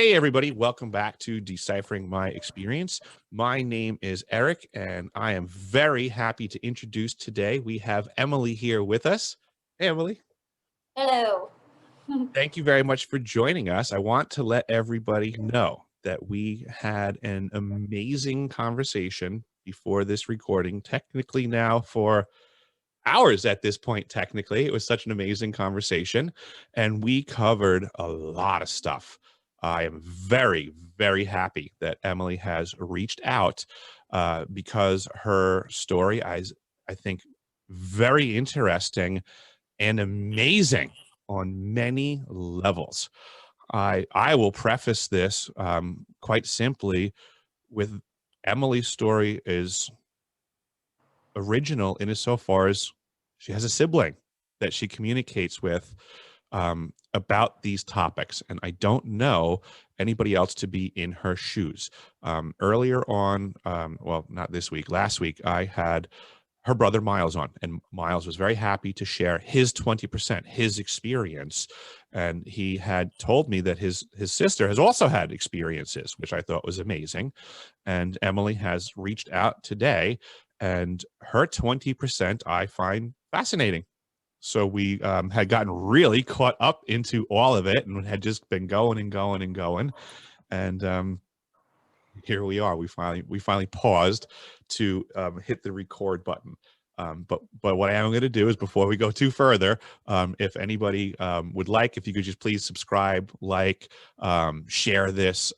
Hey everybody, welcome back to Deciphering My Experience. My name is Eric and I am very happy to introduce today. We have Emily here with us. Hey Emily. Hello. Thank you very much for joining us. I want to let everybody know that we had an amazing conversation before this recording, technically now for hours at this point. Technically, it was such an amazing conversation and we covered a lot of stuff. I am very, very happy that Emily has reached out because her story I think very interesting and amazing on many levels. I will preface this quite simply with Emily's story is original in as so far as she has a sibling that she communicates with about these topics. And I don't know anybody else to be in her shoes. Earlier on, well, not this week, last week, I had her brother Miles on, and Miles was very happy to share his 20%, his experience. And he had told me that his sister has also had experiences, which I thought was amazing. And Emily has reached out today, and her 20% I find fascinating. So we had gotten really caught up into all of it and had just been going and going and going. And here we are. We finally paused to hit the record button. But what I am going to do is, before we go too further, if anybody would like, if you could just please subscribe, like, share this.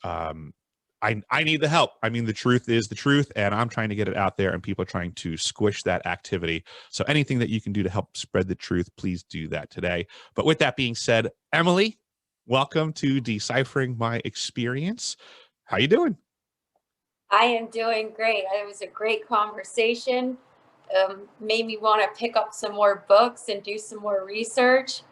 I need the help. I mean, the truth is the truth, and I'm trying to get it out there, and people are trying to squish that activity. So anything that you can do to help spread the truth, please do that today. But with that being said, Emily, welcome to Deciphering My Experience. How you doing? I am doing great. It was a great conversation. Made me want to pick up some more books and do some more research.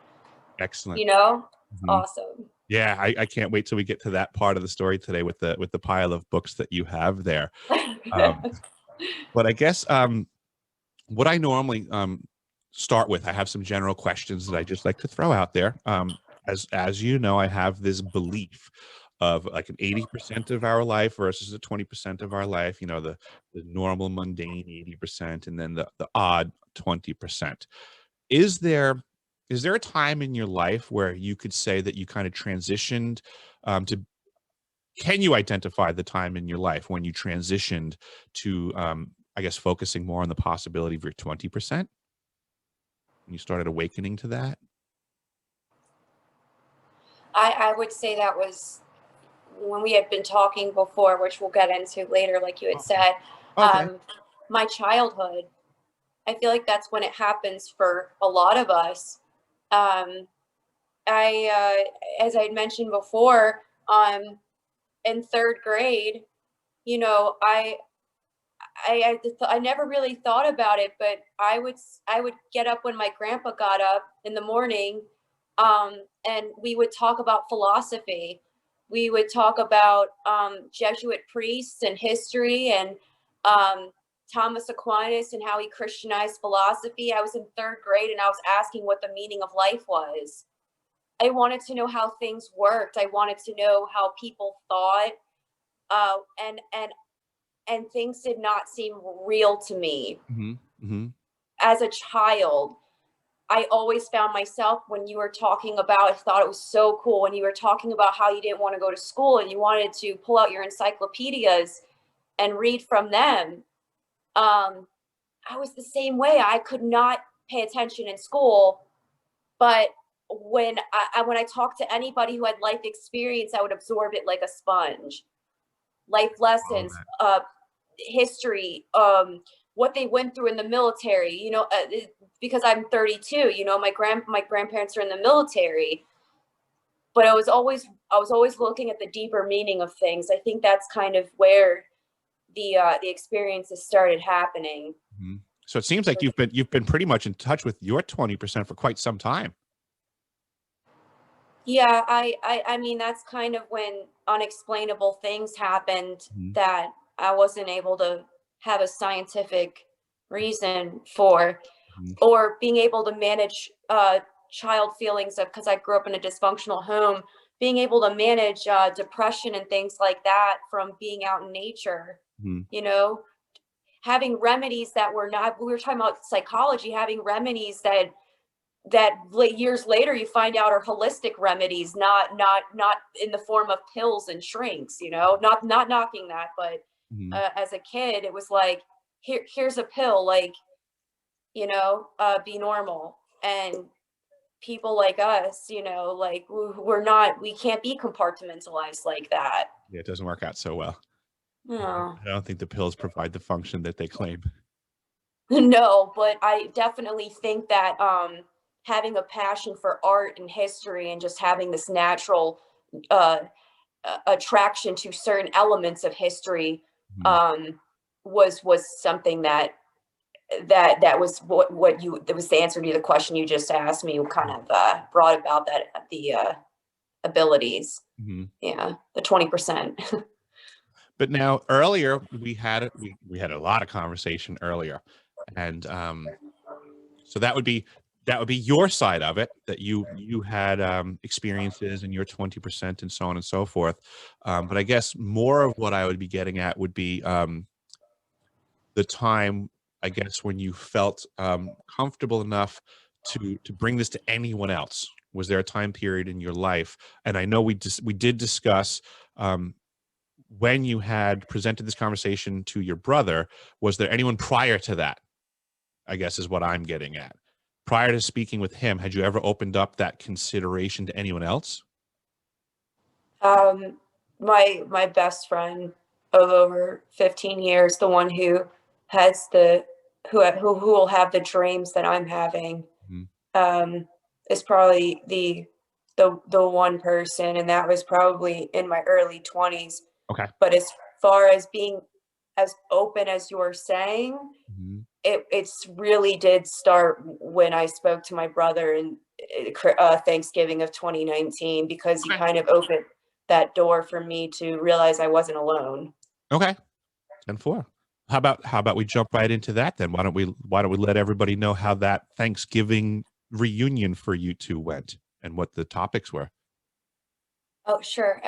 Excellent. You know, Mhm. awesome. Yeah, I can't wait till we get to that part of the story today with the pile of books that you have there. Um, but I guess what I normally start with, I have some general questions that I just like to throw out there. As you know, I have this belief of like an 80% of our life versus the 20% of our life, you know, the normal mundane 80% and then the odd 20%. Is there is there a time in your life where you could say that you kind of transitioned to can you identify the time in your life when you transitioned to I guess focusing more on the possibility of your 20%? And you started awakening to that? I would say that was when we had been talking before, which we'll get into later, like you had Okay. said. Okay. My childhood, I feel like that's when it happens for a lot of us. Um, as I had mentioned before, in third grade, you know, I never really thought about it, but I would get up when my grandpa got up in the morning, and we would talk about philosophy. We would talk about Jesuit priests and history, and Thomas Aquinas and how he Christianized philosophy. I was in third grade and I was asking what the meaning of life was. I wanted to know how things worked. I wanted to know how people thought, uh, and and and things did not seem real to me Mhm. Mhm. as a child. I always found myself, when you were talking about, I thought it was so cool when you were talking about how you didn't want to go to school and you wanted to pull out your encyclopedias and read from them. I was the same way. I could not pay attention in school, but when I talked to anybody who had life experience, I would absorb it like a sponge. Life Love lessons, that. history, what they went through in the military. Because I'm 32. My grandparents are in the military, but I was always looking at the deeper meaning of things. I think that's kind of where the experiences started happening. Mhm. So it seems like you've been pretty much in touch with your 20% for quite some time. Yeah, I mean that's kind of when unexplainable things happened Mhm. that I wasn't able to have a scientific reason for, Mhm. or being able to manage child feelings of, because I grew up in a dysfunctional home, being able to manage depression and things like that from being out in nature, Mm-hmm. you know, having remedies that were not, we were talking about psychology, having remedies that years later you find out are holistic remedies, not in the form of pills and shrinks, you know, not knocking that, but Mm-hmm. as a kid it was like, here's a pill, like, you know, be normal. And people like us, you know, like we can't be compartmentalized like that. Yeah, it doesn't work out so well. No. I don't think the pills provide the function that they claim. No, but I definitely think that having a passion for art and history and just having this natural uh, attraction to certain elements of history Mhm. um, was something that was what you that was the answer to the question you just asked me. Kind of brought about that the abilities. Mhm. Yeah, the 20%. But now earlier we had a lot of conversation earlier, and so that would be your side of it, that you had experiences in your 20% and so on and so forth. But I guess more of what I would be getting at would be the time, I guess, when you felt comfortable enough to bring this to anyone else. Was there a time period in your life? And I know we did discuss um, when you had presented this conversation to your brother. Was there anyone prior to that? I guess is what I'm getting at. Prior to speaking with him, had you ever opened up that consideration to anyone else? um, my best friend of over 15 years, the one who has the who will have the dreams that I'm having, Mhm. um, is probably the one person, and that was probably in my early 20s. Okay. But as far as being as open as you're saying, Mhm. it's really did start when I spoke to my brother in Thanksgiving of 2019, because he Okay. kind of opened that door for me to realize I wasn't alone. Okay. 10-4. How about we jump right into that then? Why don't we let everybody know how that Thanksgiving reunion for you two went and what the topics were? Oh, sure.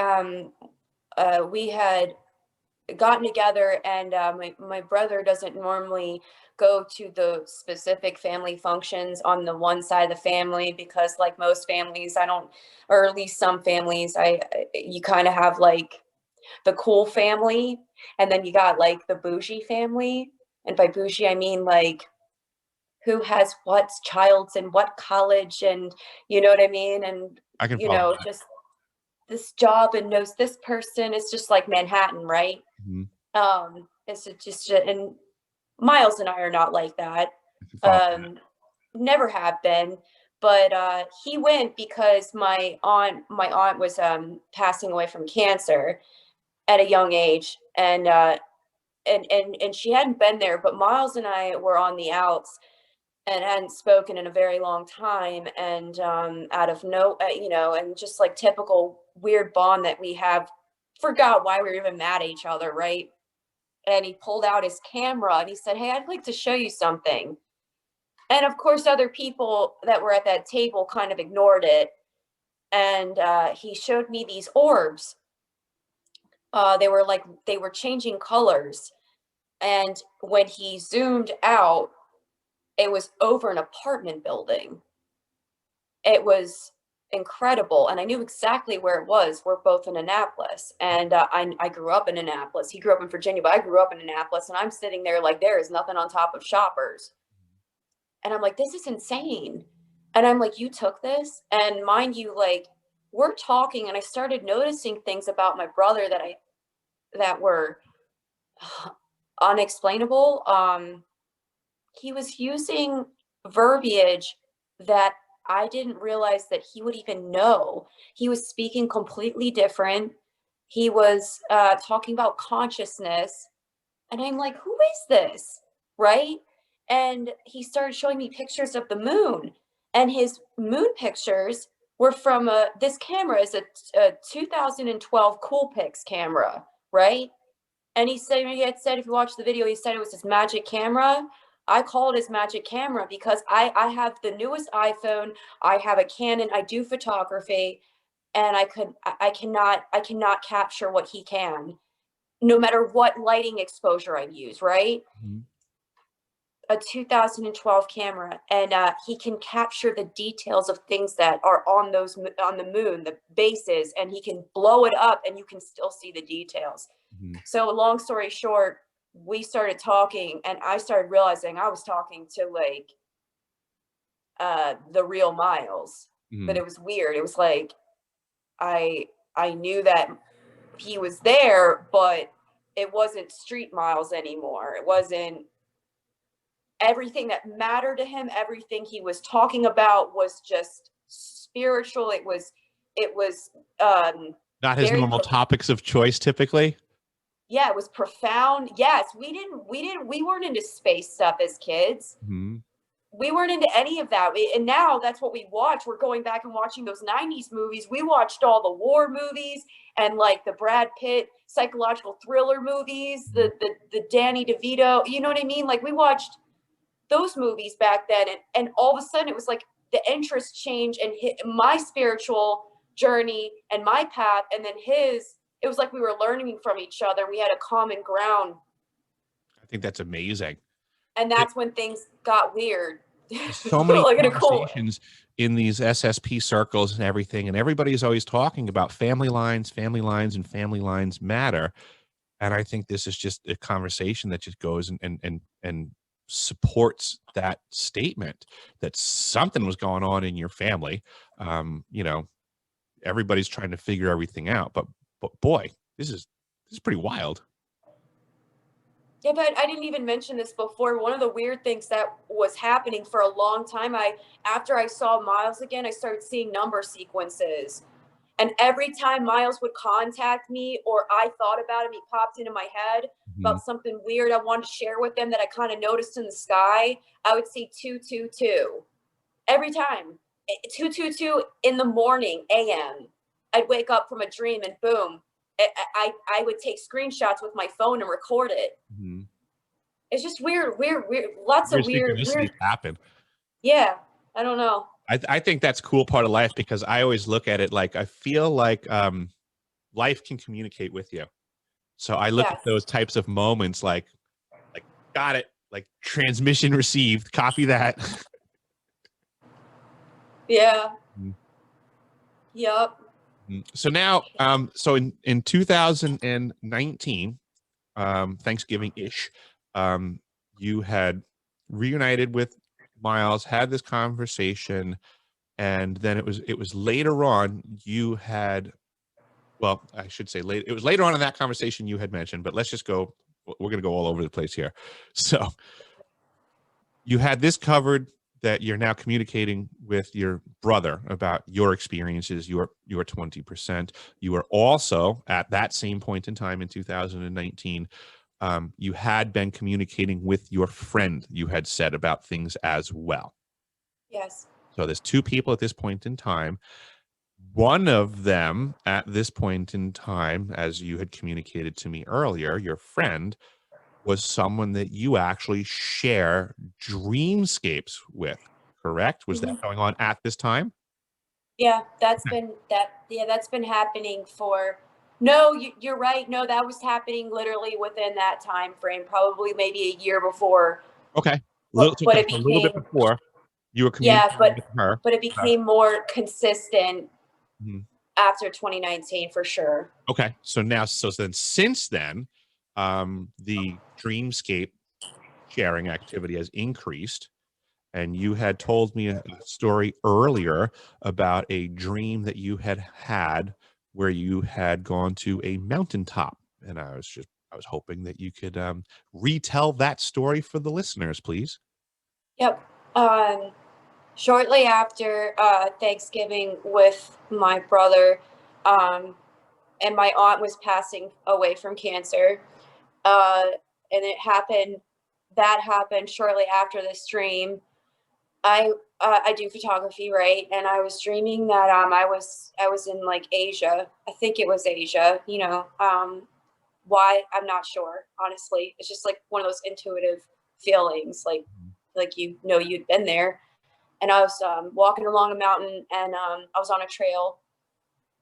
We had gotten together, and my brother doesn't normally go to the specific family functions on the one side of the family, because like most families, I don't, or at least some families, you kind of have like the cool family, and then you got like the bougie family. And by bougie I mean like who has what child's in what college, and you know what I mean, and I can you follow know, that. just this job and knows this person. It's just like Manhattan, right? Mhm. It's just and Miles and I are not like that. I can follow that. Um, Never have been. But he went because my aunt was passing away from cancer at a young age, and she hadn't been there. But Miles and I were on the outs and hadn't spoken in a very long time, and out of no, you know, and just like typical weird bond that we have. Forgot why we were even mad at each other, right? And he pulled out his camera and he said, "Hey, I'd like to show you something." And of course, other people that were at that table kind of ignored it. And he showed me these orbs. They were changing colors. And when he zoomed out, it was over an apartment building. It was incredible. And I knew exactly where it was. We're both in Annapolis. And I grew up in Annapolis. He grew up in Virginia, but I grew up in Annapolis. And I'm sitting there like, there is nothing on top of Shoppers. And I'm like, this is insane. And I'm like, you took this? And mind you, like, we're talking, and I started noticing things about my brother that were unexplainable. He was using verbiage that I didn't realize that he would even know. He was speaking completely different. He was talking about consciousness. And I'm like, who is this? Right? And he started showing me pictures of the moon. And his moon pictures were from this camera is a 2012 Coolpix camera, right? And he had said, if you watch the video, he said it was his magic camera. I call it his magic camera because I have the newest iPhone. I have a Canon. I do photography. and I cannot capture what he can, no matter what lighting exposure I use, right? Mhm. A 2012 camera, and he can capture the details of things that are on the moon, the bases, and he can blow it up and you can still see the details. Mhm. So long story short, we started talking and I started realizing I was talking to like the real Miles. But Mhm. it was weird. It was like I I knew that he was there, but it wasn't street Miles anymore. It wasn't everything that mattered to him. Everything he was talking about was just spiritual. It was Not his very normal topics of choice typically. yeah, it was profound. Yes, we weren't into space stuff as kids. Mhm. We weren't into any of that. And now that's what we watch. We're going back and watching those 90s movies. We watched all the war movies and like the Brad Pitt psychological thriller movies, Mhm. the Danny DeVito, you know what I mean? Like we watched those movies back then, and all of a sudden it was like the interest change and my spiritual journey and my path, and then his, it was like we were learning from each other. We had a common ground, I think that's amazing. and It that's when things got weird. There's so many Like in a cool way. conversations in these SSP circles and everything, and everybody's always talking about family lines, and family lines matter. And I think this is just a conversation that just goes and supports that statement that something was going on in your family. You know, everybody's trying to figure everything out, but boy, this is pretty wild. Yeah, but I didn't even mention this before. One of the weird things that was happening for a long time, after I saw Miles again, I started seeing number sequences. And every time Miles would contact me or I thought about him, he popped into my head Mhm. about something weird I wanted to share with them that I kind of noticed in the sky. I would see 222 every time. 222 in the morning, AM. I'd wake up from a dream and boom, I would take screenshots with my phone and record it. Mhm. It's just weird, lots of Weird weird. synchronicities happen. Yeah, I don't know. I think that's a cool part of life because I always look at it like I feel like life can communicate with you. So I look at Yes. those types of moments like got it, like transmission received, copy that. Yeah. Mm, Yep. so now, so in 2019, Thanksgiving-ish, um, you had reunited with Miles, had this conversation, and then it was later on you had, well, I should say late. It was later on in that conversation you had mentioned, but let's just go. We're going to go all over the place here. So you had this covered that you're now communicating with your brother about your experiences, your 20%. You were also at that same point in time in 2019. You had been communicating with your friend, you had said, about things as well. Yes. So there's two people at this point in time. One of them at this point in time, as you had communicated to me earlier, your friend was someone that you actually share dreamscapes with, correct? Was that Hmm. going on at this time? Yeah, Okay. that's been happening for, no, you're right. No, that was happening literally within that time frame, probably maybe a year before. Okay. But Okay, it so a little bit became, before you were yeah, communicating with her. but it about- became more consistent Mhm. after 2019 for sure. Okay. So now, so then since then, the dreamscape sharing activity has increased. And you had told me a story earlier about a dream that you had had where you had gone to a mountaintop. And I was hoping that you could retell that story for the listeners, please. Yep. Shortly after Thanksgiving with my brother, um, and my aunt was passing away from cancer. Uh, and that happened shortly after the stream. I do photography, right? And I was dreaming that I was in like Asia. I think it was Asia. Why, I'm not sure. Honestly, it's just like one of those intuitive feelings, like you'd been there. And I was walking along a mountain, and I was on a trail,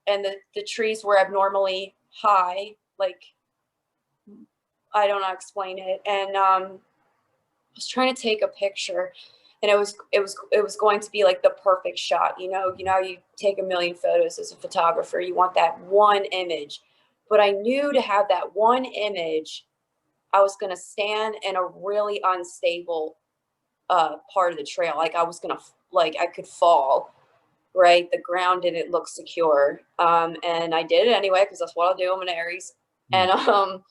and the trees were abnormally high. Like, I don't know how to explain it. And I was trying to take a picture, and it was going to be like the perfect shot. You know, you take a million photos as a photographer. You want that one image. But I knew to have that one image, I was going to stand in a really unstable part of the trail. Like I was going to, like I could fall, right? The ground didn't look secure. And I did it anyway, because that's what I'll do. I'm an Aries. Mm.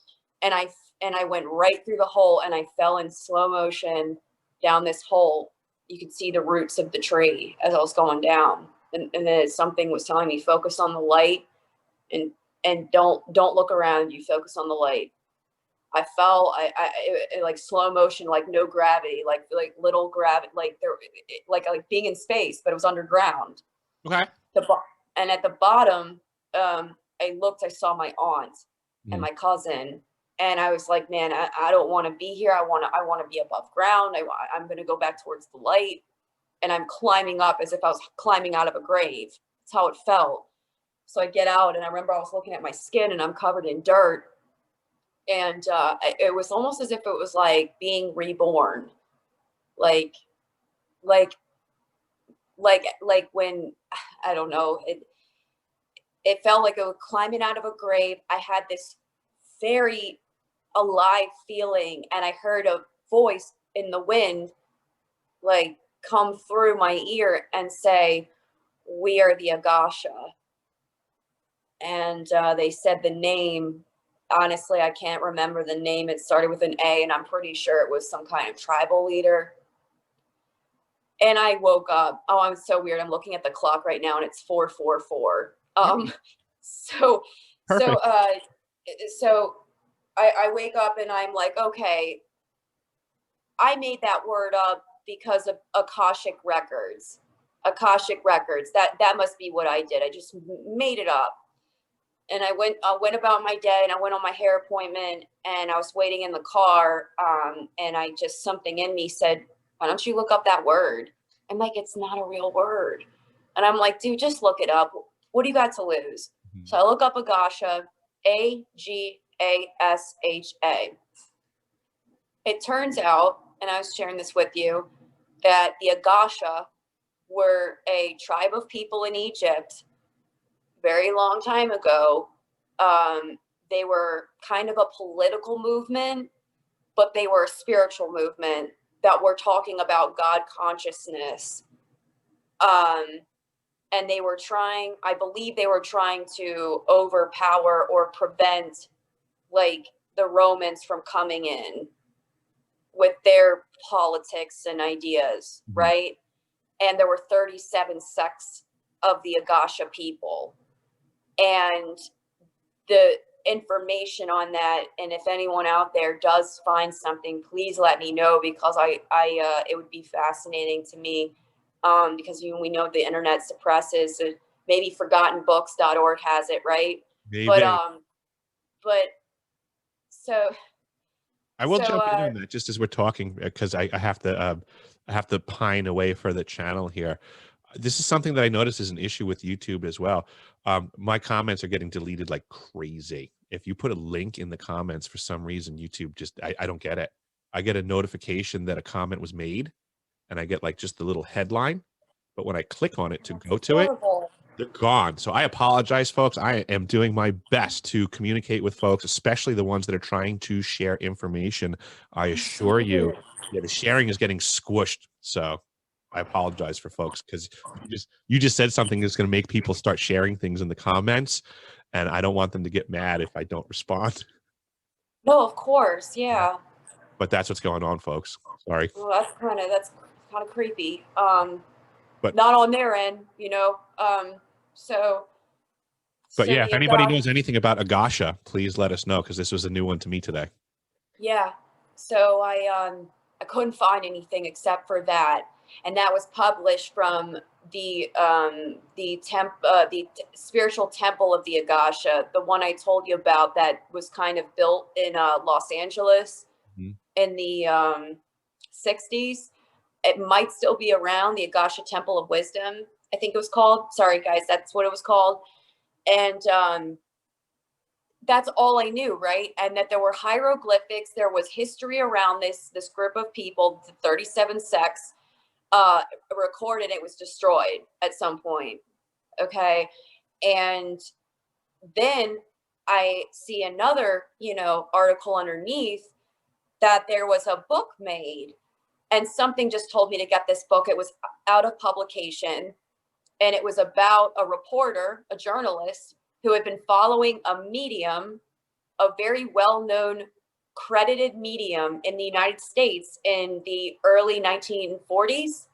And I went right through the hole, and I fell in slow motion down this hole. You could see the roots of the tree as I was going down. And then something was telling me, focus on the light, and don't look around you, focus on the light. I fell, it, like slow motion, like no gravity, like little gravity, like there, like being in space, but it was underground. Okay. And at the bottom, I looked, I saw my aunt and Mm. my cousin, and I was like, man, I don't want to be here. I want to be above ground. I'm going to go back towards the light, and I'm climbing up as if I was climbing out of a grave. That's how it felt. So I get out, and I remember I was looking at my skin, and I'm covered in dirt. And it was almost as if it was like being reborn, like like like when, I don't know, it felt like it was climbing out of a grave. I had this very alive feeling, and I heard a voice in the wind like come through my ear and say, "We are the Agasha." And they said the name. Honestly, I can't remember the name. It started with an A, and I'm pretty sure it was some kind of tribal leader. And I woke up. Oh, I'm so weird. I'm looking at the clock right now, and it's 4:44. So, so, Perfect. uh, so I wake up, and I'm like, okay, I made that word up because of Akashic records. Akashic records. That must be what I did. I just made it up. And I went about my day, and I went on my hair appointment, and I was waiting in the car. And I just, something in me said, why don't you look up that word? I'm like, it's not a real word. And I'm like, dude, just look it up. What do you got to lose? Mhm. So I look up Agasha, Agasha. It turns out, and I was sharing this with you, that the Agasha were a tribe of people in Egypt very long time ago. They were kind of a political movement, but they were a spiritual movement that were talking about God consciousness. And they were trying, I believe they were trying to overpower or prevent like the Romans from coming in with their politics and ideas, Mhm. right? And there were 37 sects of the Agasha people. And the information on that, and if anyone out there does find something, please let me know, because it would be fascinating to me, because we know the internet suppresses. Maybe forgottenbooks.org has it, right? But Maybe. but so I will so jump in on that just as we're talking, because I have to pine away for the channel here. This is something that I noticed is an issue with YouTube as well. My comments are getting deleted like crazy. If you put a link in the comments, for some reason, YouTube just, I don't get it. I get a notification that a comment was made, and I get like just the little headline. But when I click on it to that's go to it, horrible. they're gone. So I apologize, folks. I am doing my best to communicate with folks, especially the ones that are trying to share information. I That's so assure you, weird. yeah, the sharing is getting squished. So I apologize for folks, because you just said something that's going to make people start sharing things in the comments, and I don't want them to get mad if I don't respond. No, of course, yeah. But that's what's going on, folks. Sorry. Well, that's kind of creepy. But Not on their end, you know. So but so yeah, if the anybody Agasha. knows anything about Agasha, please let us know, because this was a new one to me today. Yeah. So I couldn't find anything except for that, and that was published from the spiritual temple of the Agasha, the one I told you about that was kind of built in Los Angeles Mhm. in the 60s. It might still be around, the Agasha Temple of Wisdom, I think it was called. Sorry guys, that's what it was called. And that's all I knew, right? And that there were hieroglyphics, there was history around this group of people, the 37 sects, recorded. It was destroyed at some point. Okay. And then I see another, article underneath that there was a book made, and something just told me to get this book. It was out of publication, and it was about a reporter, a journalist, who had been following a medium, a very well-known credited medium in the United States in the early 1940s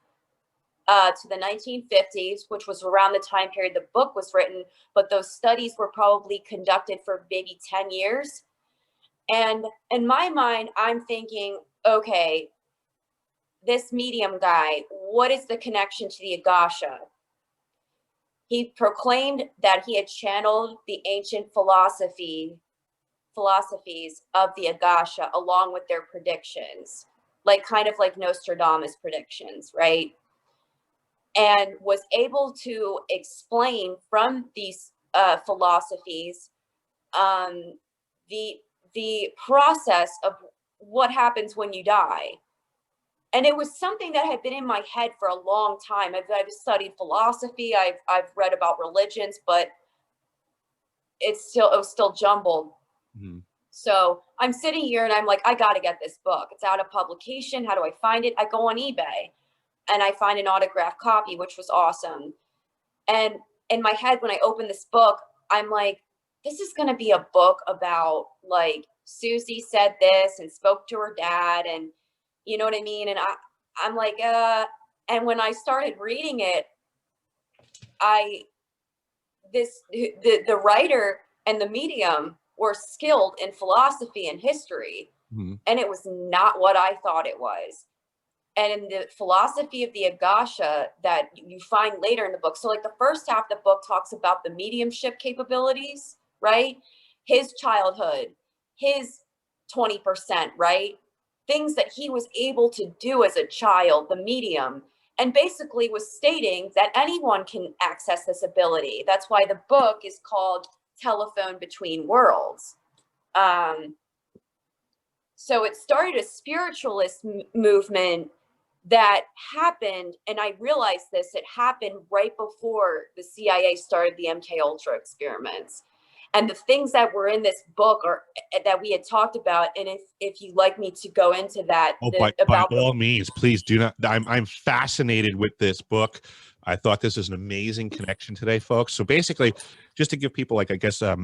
to the 1950s, which was around the time period the book was written. But those studies were probably conducted for maybe 10 years. And in my mind, I'm thinking, okay, this medium guy, what is the connection to the Agasha? He proclaimed that he had channeled the ancient philosophies of the Agasha along with their predictions, kind of like Nostradamus predictions, right? And was able to explain from these philosophies the process of what happens when you die. And it was something that had been in my head for a long time. I've studied philosophy. I've read about religions, but it was still jumbled. Mm-hmm. So I'm sitting here and I'm like, I got to get this book. It's out of publication. How do I find it? I go on eBay and I find an autographed copy, which was awesome. And in my head, when I open this book, I'm like, this is going to be a book about like Susie said this and spoke to her dad, and you know what I mean? And I'm like, and when I started reading it, the writer and the medium were skilled in philosophy and history. Mm-hmm. And it was not what I thought it was. And in the philosophy of the Agasha that you find later in the book, so like the first half of the book talks about the mediumship capabilities, right? His childhood, his 20%, right? Things that he was able to do as a child, the medium, and basically was stating that anyone can access this ability. That's why the book is called Telephone Between Worlds. So it started a spiritualist movement that happened, and I realized this, it happened right before the CIA started the MK Ultra experiments. And the things that were in this book or that we had talked about, and if you'd like me to go into that, by all means, please do not. I'm fascinated with this book. I thought this is an amazing connection today, folks. So basically, just to give people, like, I guess, a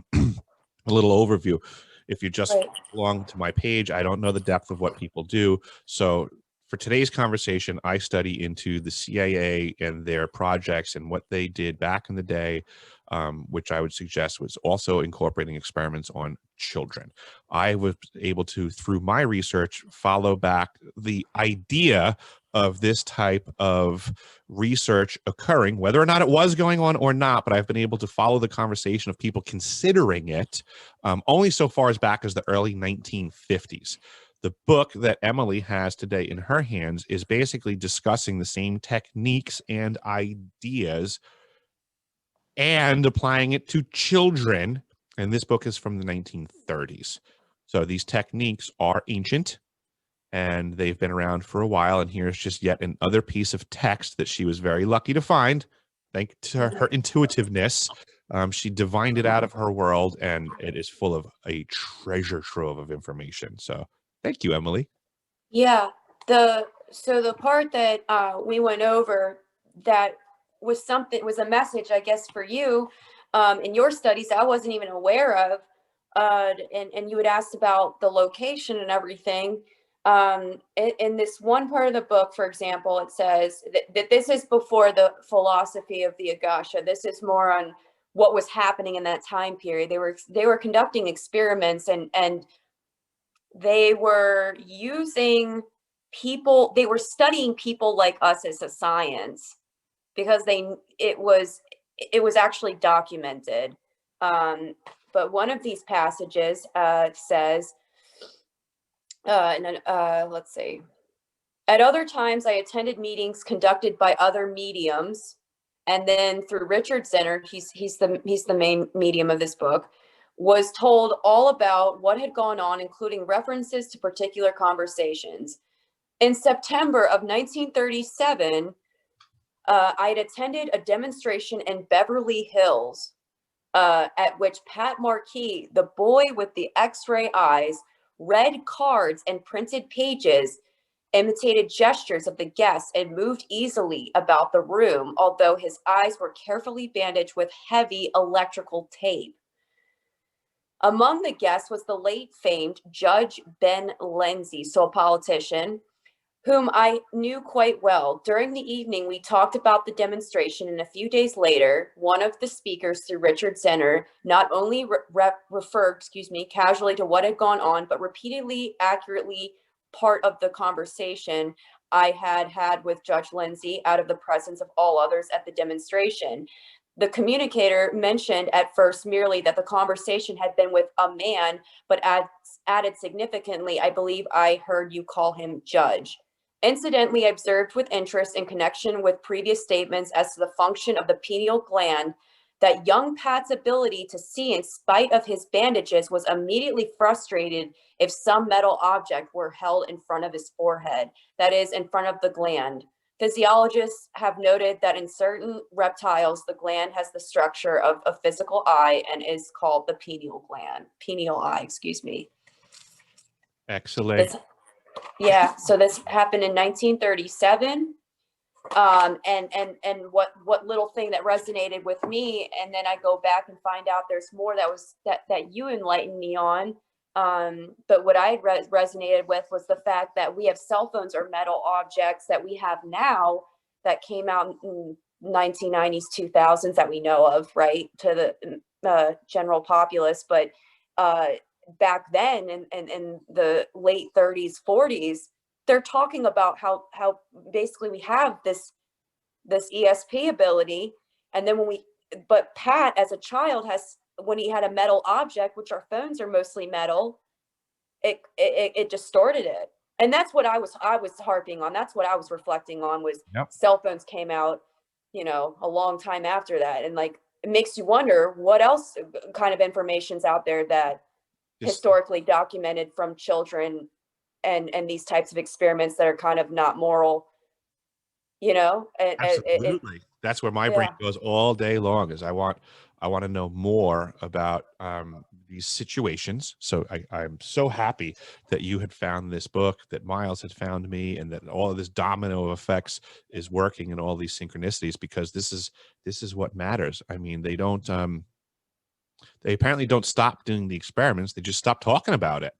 little overview. If you just belong to my page, I don't know the depth of what people do. So for today's conversation, I study into the CIA and their projects and what they did back in the day, which I would suggest was also incorporating experiments on children. I was able to, through my research, follow back the idea of this type of research occurring, whether or not it was going on or not, but I've been able to follow the conversation of people considering it only so far as back as the early 1950s. The book that Emily has today in her hands is basically discussing the same techniques and ideas and applying it to children. And this book is from the 1930s. So these techniques are ancient and they've been around for a while. And here's just yet another piece of text that she was very lucky to find. Thanks to her intuitiveness. She divined it out of her world, and it is full of a treasure trove of information. So thank you, Emily. Yeah. So the part that we went over that was a message, I guess, for you in your studies I wasn't even aware of. And you had asked about the location and everything. In this one part of the book, for example, it says that this is before the philosophy of the Agasha. This is more on what was happening in that time period. They were conducting experiments, and they were using people, they were studying people like us as a science, because it was actually documented. But one of these passages says, let's see. At other times, I attended meetings conducted by other mediums and then through Richard Zenner, he's the main medium of this book, was told all about what had gone on, including references to particular conversations. In September of 1937, I had attended a demonstration in Beverly Hills, at which Pat Marquis, the boy with the X-ray eyes, read cards and printed pages, imitated gestures of the guests, and moved easily about the room, although his eyes were carefully bandaged with heavy electrical tape. Among the guests was the late famed Judge Ben Lindsay, so a politician, whom I knew quite well. During the evening, we talked about the demonstration, and a few days later, one of the speakers through Richard Zenner not only referred, casually to what had gone on, but repeatedly, accurately part of the conversation I had with Judge Lindsay out of the presence of all others at the demonstration. The communicator mentioned at first merely that the conversation had been with a man, but added significantly, I believe I heard you call him Judge. Incidentally, I observed with interest in connection with previous statements as to the function of the pineal gland that young Pat's ability to see in spite of his bandages was immediately frustrated if some metal object were held in front of his forehead, that is, in front of the gland. Physiologists have noted that in certain reptiles, the gland has the structure of a physical eye and is called the pineal gland, pineal eye, Excellent. Yeah, so this happened in 1937. And what little thing that resonated with me, and then I go back and find out there's more that you enlightened me on. But what I resonated with was the fact that we have cell phones or metal objects that we have now that came out in 1990s, 2000s that we know of, right, to the general populace. But back then, in the late 30s, 40s, they're talking about how basically we have this ESP ability, and then but Pat as a child when he had a metal object, which our phones are mostly metal, it distorted it, and that's what I was harping on. That's what I was reflecting on was cell phones came out, a long time after that, and like it makes you wonder what else kind of information's out there that historically documented from children and these types of experiments that are kind of not moral, Absolutely. That's where my brain goes all day long, is I want to know more about these situations. So I'm so happy that you had found this book, that Miles had found me, and that all of this domino effects is working in all these synchronicities, because this is what matters. I mean, they apparently don't stop doing the experiments. They just stop talking about it.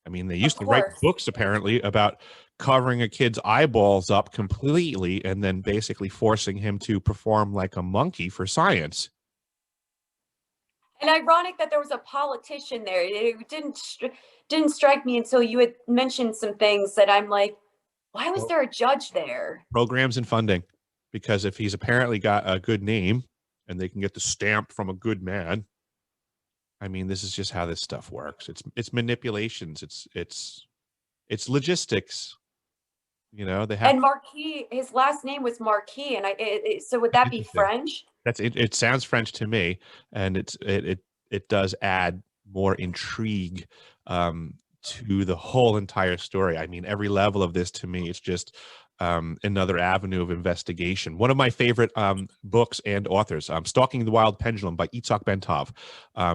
I mean, they used to write books apparently about covering a kid's eyeballs up completely and then basically forcing him to perform like a monkey for science. And ironic that there was a politician there. It didn't strike me until you had mentioned some things that I'm like, why was there a judge there? Programs and funding, because if he's apparently got a good name and they can get the stamp from a good man, I mean, this is just how this stuff works. It's manipulations. It's logistics. They have. And Marquis, his last name was Marquis, and so would that be French? That's it. It sounds French to me, and it does add more intrigue to the whole entire story. I mean, every level of this to me, it's just another avenue of investigation. One of my favorite books and authors, Stalking the Wild Pendulum by Itzhak Bentov.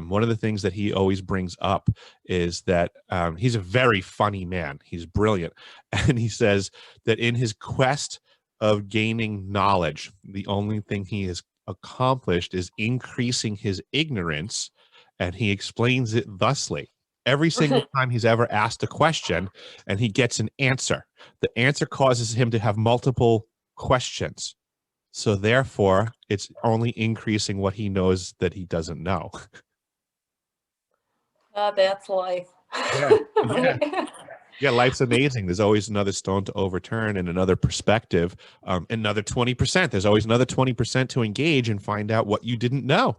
One of the things that he always brings up is that he's a very funny man. He's brilliant. And he says that in his quest of gaining knowledge, the only thing he has accomplished is increasing his ignorance. And he explains it thusly. Every single time he's ever asked a question and he gets an answer, the answer causes him to have multiple questions. So therefore, it's only increasing what he knows that he doesn't know. That's life. Yeah, life's amazing. There's always another stone to overturn and another perspective, another 20%. There's always another 20% to engage and find out what you didn't know.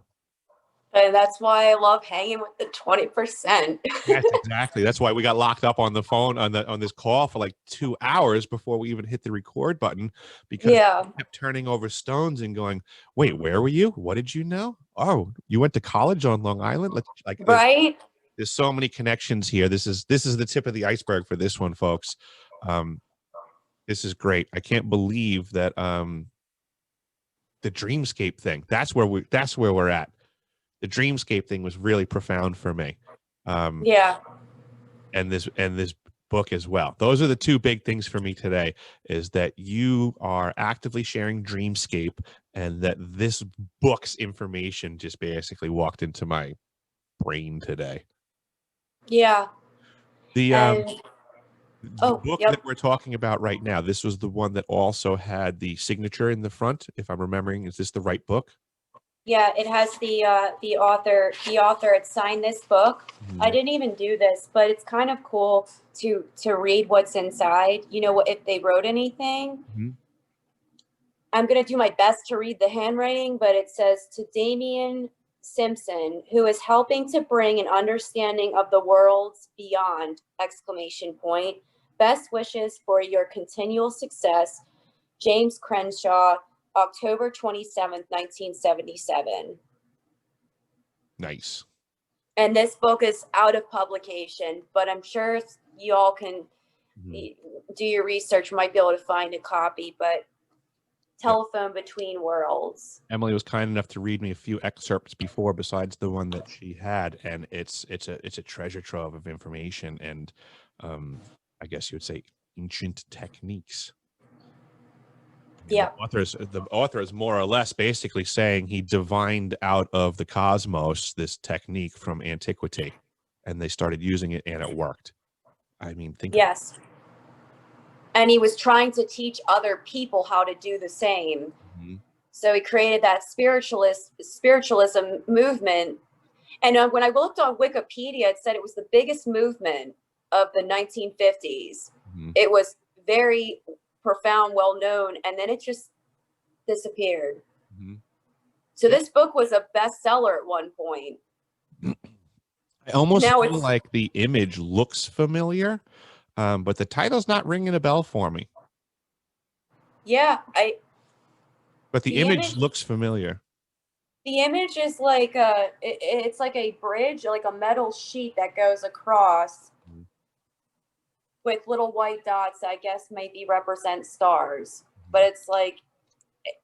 And that's why I love hanging with the 20%. Yes, exactly. That's why we got locked up on the phone on this call for like 2 hours before we even hit the record button, because Yeah. we kept turning over stones and going, "Wait, where were you? What did you know? Oh, you went to college on Long Island." Right? There's so many connections here. This is the tip of the iceberg for this one, folks. Um, this is great. I can't believe that the dreamscape thing. That's where we're at. The dreamscape thing was really profound for me. Um, Yeah. and this book as well. Those are the two big things for me today, is that you are actively sharing dreamscape, and that this book's information just basically walked into my brain today. Yeah. The And the oh, book yep. that we're talking about right now, this was the one that also had the signature in the front, if I'm remembering. Is this the right book? Yeah, it has the author had signed this book. I Mhm. didn't even do this, but it's kind of cool to read what's inside. You know what, if they wrote anything. Mhm. I'm going to do my best to read the handwriting, but it says, to Damian Simpson, who is helping to bring an understanding of the worlds beyond, exclamation point. Best wishes for your continual success. James Crenshaw, October 27th, 1977. Nice. And this book is out of publication, but I'm sure you all can Mhm. do your research, might be able to find a copy, but Yep. Telephone Between Worlds. Emily was kind enough to read me a few excerpts before, besides the one that she had, and it's a treasure trove of information, and um, I guess you would say ancient techniques. I mean, Yeah. the author is more or less basically saying he divined out of the cosmos this technique from antiquity, and they started using it, and it worked. I mean, think about Yes. And he was trying to teach other people how to do the same. it. Mhm. So he created that spiritualism movement. And when I looked on Wikipedia, it said it was the biggest movement of the 1950s. Mhm. It was very profound, well known, and then it just disappeared. Mhm. So Yeah. this book was a bestseller at one point. I almost Now feel it's, like the image looks familiar, but the title's not ringing a bell for me. yeah, I But the the image image looks familiar. the image is like it's like a bridge, like a metal sheet that goes across Mhm. with little white dots, I guess maybe represent stars. But Mhm. it's like,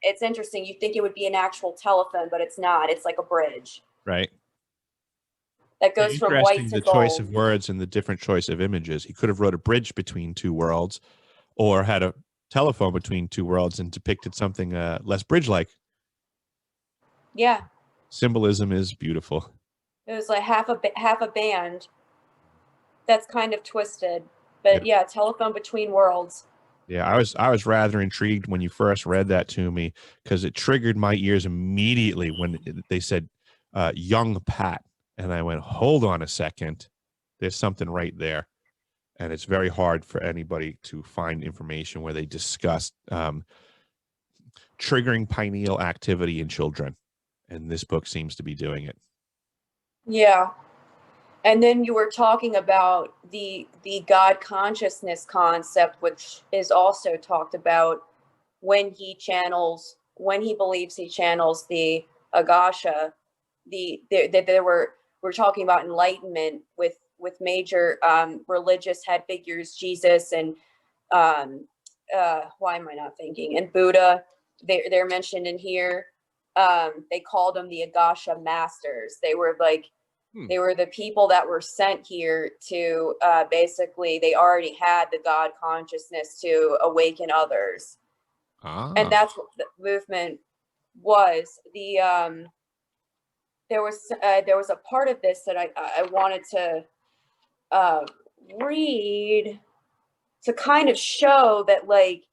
it's interesting. You think it would be an actual telephone, but it's not. It's like a bridge Right. that Yeah, goes from white interesting to the choice gold. of words and the different choice of images. He could have wrote a bridge between two worlds, or had a telephone between two worlds and depicted something less bridge-like. Yeah, Symbolism is beautiful. it was like half a band. That's kind of twisted. Yeah. But yeah, telephone between worlds. Yeah, I was rather intrigued when you first read that to me, because it triggered my ears immediately when they said young Pat, and I went, hold on a second, there's something right there. And it's very hard for anybody to find information where they discuss triggering pineal activity in children, and this book seems to be doing it. Yeah. And then you were talking about the God consciousness concept, which is also talked about when he believes he channels the Agasha. There were, we're talking about enlightenment with major religious head figures, Jesus and um, why am I not thinking? And Buddha, they're mentioned in here. They called them the Agasha masters. They were like, Hmm. they were the people that were sent here to basically, they already had the God consciousness to awaken others. And Ah. that's what the movement was. There was a part of this that I wanted to uh, read to kind of show that, like,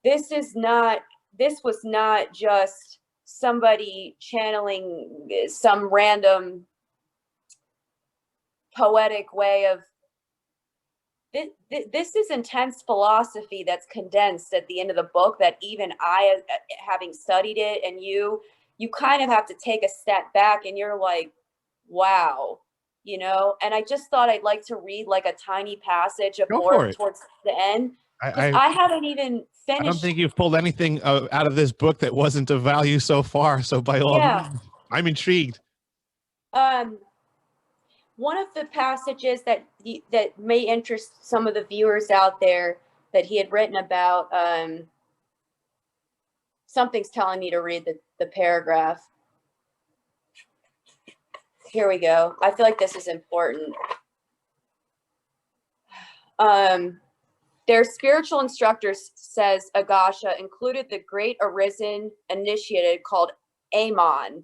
this is not, this was not just somebody channeling some random poetic way of, this is intense philosophy that's condensed at the end of the book, that even I, having studied it, and you kind of have to take a step back and you're like, wow, you know? And I just thought I'd like to read like a tiny passage of Go for more it. towards the end, because I I haven't even I don't finished. think you've pulled anything out of this book that wasn't of value so far. So by all Yeah. means, I'm intrigued. Um, one of the passages that may interest some of the viewers out there that he had written about, something's telling me to read the paragraph. Here we go. I feel like this is important. Their spiritual instructors, says Agasha, included the great arisen initiated called Amon.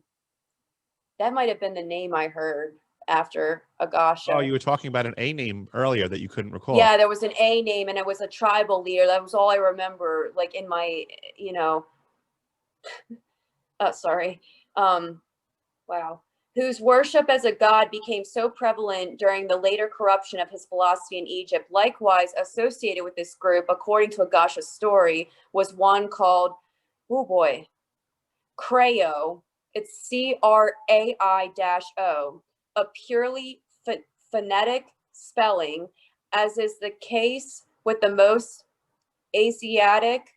That might have been the name I heard after Oh, Agasha. you were talking about an A name earlier that you couldn't recall. Yeah, there was an A name and it was a tribal leader. That was all I remember, like in my, you know, sorry. Wow. Whose worship as a god became so prevalent during the later corruption of his philosophy in Egypt. Likewise, associated with this group, according to Agasha's story, was one called, oh boy, Creo. It's CRAI-O, a purely phonetic spelling, as is the case with the most Asiatic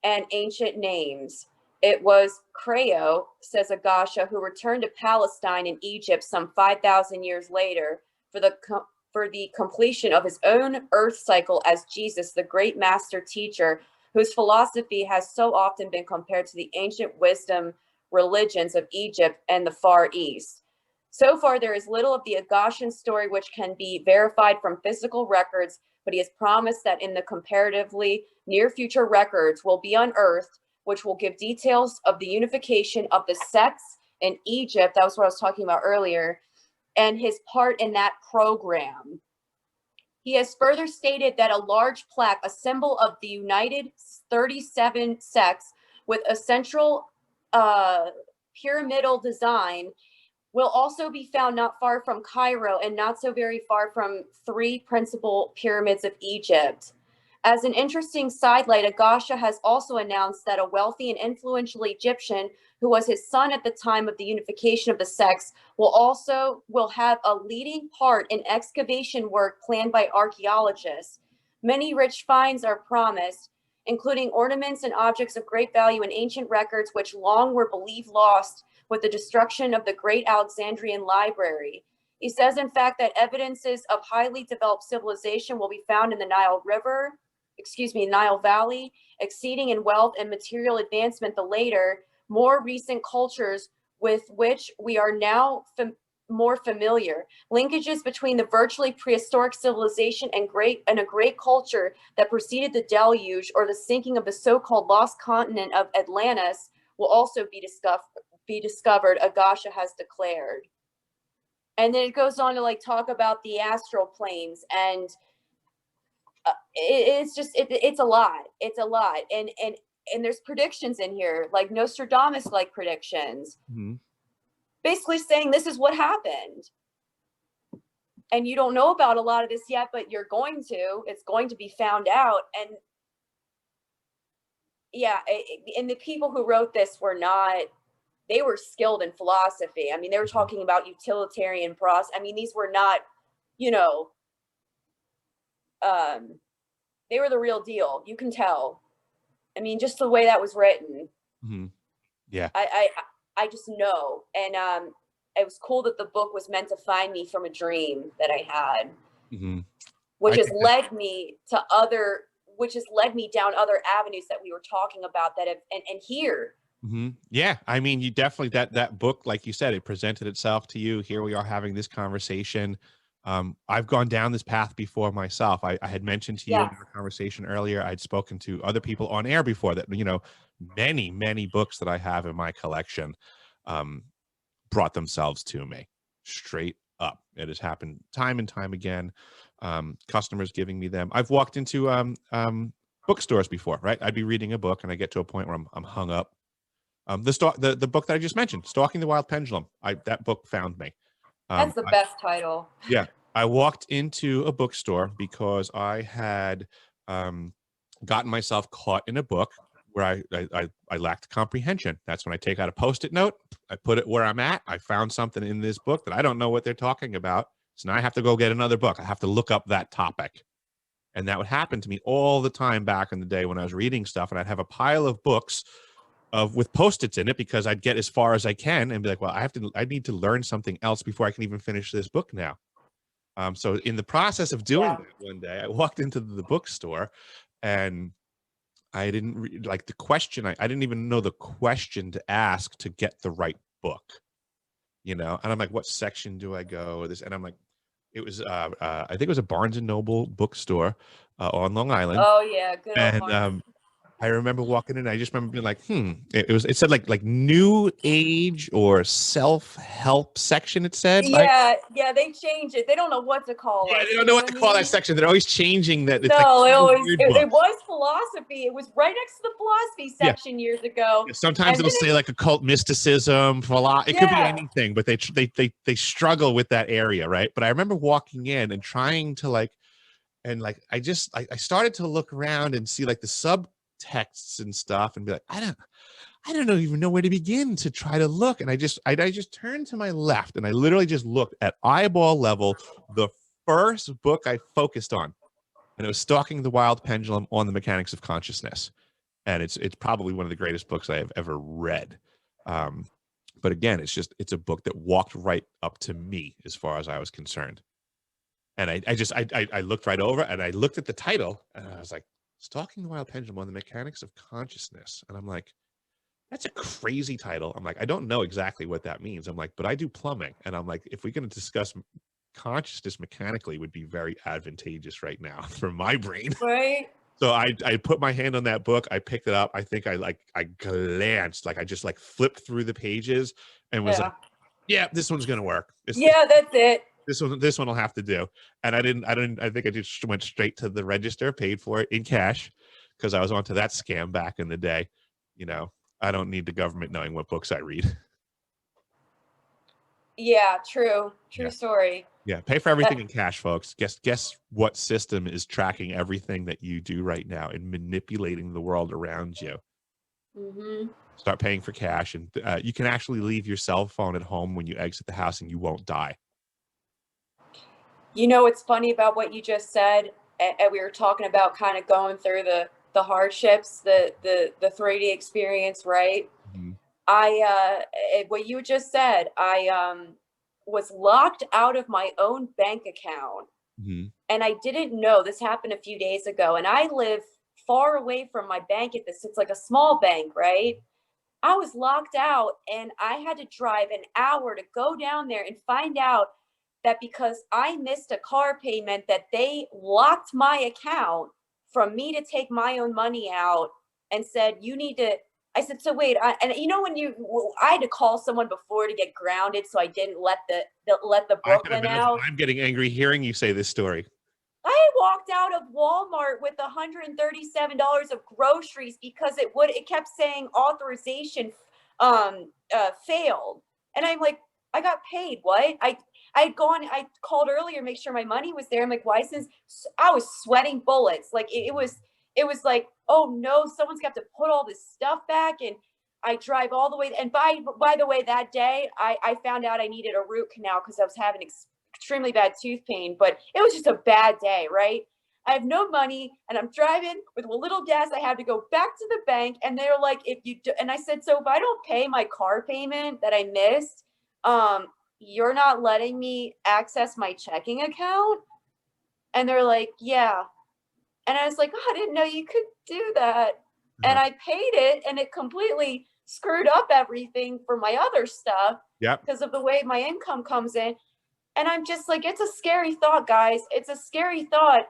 and ancient names. It was Creo, says Agasha, who returned to Palestine and Egypt some 5,000 years later for the completion of his own earth cycle as Jesus, the great master teacher, whose philosophy has so often been compared to the ancient wisdom religions of Egypt and the Far East. So far, there is little of the Agashan story which can be verified from physical records, but he has promised that in the comparatively near future records will be unearthed, which will give details of the unification of the sects in Egypt. That was what I was talking about earlier, and his part in that program. He has further stated that a large plaque, a symbol of the United 37 sects with a central pyramidal design, will also be found not far from Cairo and not so very far from three principal pyramids of Egypt. As an interesting sidelight, Agasha has also announced that a wealthy and influential Egyptian who was his son at the time of the unification of the sects will have a leading part in excavation work planned by archaeologists. Many rich finds are promised, including ornaments and objects of great value in ancient records which long were believed lost with the destruction of the great Alexandrian library. He says, in fact, that evidences of highly developed civilization will be found in the Nile Valley, exceeding in wealth and material advancement the later, more recent cultures with which we are now more familiar. Linkages between the virtually prehistoric civilization and a great culture that preceded the deluge or the sinking of the so-called lost continent of Atlantis will also be discovered, Agasha has declared. And then it goes on to like talk about the astral planes, and it's a lot. It's a lot, and there's predictions in here, like Nostradamus like predictions, basically saying this is what happened. And you don't know about a lot of this yet, but it's going to be found out. And yeah, and the people who wrote this they were skilled in philosophy. I mean, they were talking about utilitarian process. I mean, these were not, you know, they were the real deal. You can tell. I mean, just the way that was written. Yeah. I just know. And it was cool that the book was meant to find me from a dream that I had, which has led me down other avenues that we were talking about that have and here. Yeah, I mean, you definitely that book, like you said, it presented itself to you. Here we are having this conversation. I've gone down this path before myself. I had mentioned to you in our conversation earlier, I'd spoken to other people on air before that, you know, many books that I have in my collection brought themselves to me straight up. It has happened time and time again. Customers giving me them. I've walked into bookstores before, right? I'd be reading a book and I get to a point where I'm hung up. The book that I just mentioned, Stalking the Wild Pendulum. That book found me. That's the best title. Yeah, I walked into a bookstore because I had gotten myself caught in a book where I lacked comprehension. That's when I take out a Post-it note, I put it where I'm at. I found something in this book that I don't know what they're talking about. So now I have to go get another book. I have to look up that topic. And that would happen to me all the time back in the day when I was reading stuff, and I'd have a pile of books with Post-its in it because I'd get as far as I can and be like, well, I need to learn something else before I can even finish this book now. So in the process of doing that one day, I walked into the bookstore and I didn't like the question. I didn't even know the question to ask to get the right book, and I'm like, what section do I go? And I'm like, it was, I think it was a Barnes and Noble bookstore on Long Island. Oh yeah, good old And Barnes. I remember walking in. I just remember being like, it said like new age or self-help section. It said, yeah, they change it. They don't know what to call yeah, us. they don't know what to call that section. They're always changing that. It's No, like it was philosophy. It was right next to the philosophy section years ago. Sometimes it'll say like occult mysticism, it could be anything, but they struggle with that area, right? But I remember walking in and trying to I started to look around and see like the subtexts and stuff and be like, I don't even know where to begin to try to look. And I just turned to my left and I literally just looked at eyeball level the first book I focused on, and it was Stalking the Wild Pendulum on the Mechanics of Consciousness. And it's probably one of the greatest books I have ever read. But again, it's a book that walked right up to me as far as I was concerned. And I looked right over and I looked at the title and I was like, Stalking the Wild Pendulum on the Mechanics of Consciousness. And I'm like, that's a crazy title. I'm like, I don't know exactly what that means. I'm like, but I do plumbing. And I'm like, if we're going to discuss consciousness mechanically, would be very advantageous right now for my brain. Right. So I put my hand on that book. I picked it up. I think I glanced, I just flipped through the pages and was like, yeah, this one's going to work. That's it. This one will have to do. And I think I just went straight to the register, paid for it in cash because I was onto that scam back in the day. I don't need the government knowing what books I read. Yeah, true story. Yeah, pay for everything in cash, folks. Guess what system is tracking everything that you do right now and manipulating the world around you? Mm-hmm. Start paying for cash, and you can actually leave your cell phone at home when you exit the house, and you won't die. What's funny about what you just said, and we were talking about kind of going through the hardships, the 3D experience, right? Mm-hmm. What you just said, I was locked out of my own bank account. Mm-hmm. And I didn't know. This happened a few days ago, and I live far away from my bank at this. It's like a small bank, right? I was locked out and I had to drive an hour to go down there and find out that because I missed a car payment that they locked my account from me to take my own money out and said, you need to, I said, so wait, I had to call someone before to get grounded, so I didn't let the Brooklyn out. I'm getting angry hearing you say this story. I walked out of Walmart with $137 of groceries because it kept saying authorization failed, and I'm like, I got paid. What? I called earlier, make sure my money was there. I'm like, why? Since I was sweating bullets, like it was like, oh no, someone's got to put all this stuff back, and I drive all the way. And by the way, that day I found out I needed a root canal because I was having extremely bad tooth pain, but it was just a bad day, right? I have no money and I'm driving with a little gas. I have to go back to the bank, and they're like, and I said, so if I don't pay my car payment that I missed, you're not letting me access my checking account? And they're like, yeah. And I was like, oh, I didn't know you could do that. And I paid it, and it completely screwed up everything for my other stuff because of the way my income comes in. And I'm just like, it's a scary thought, guys. It's a scary thought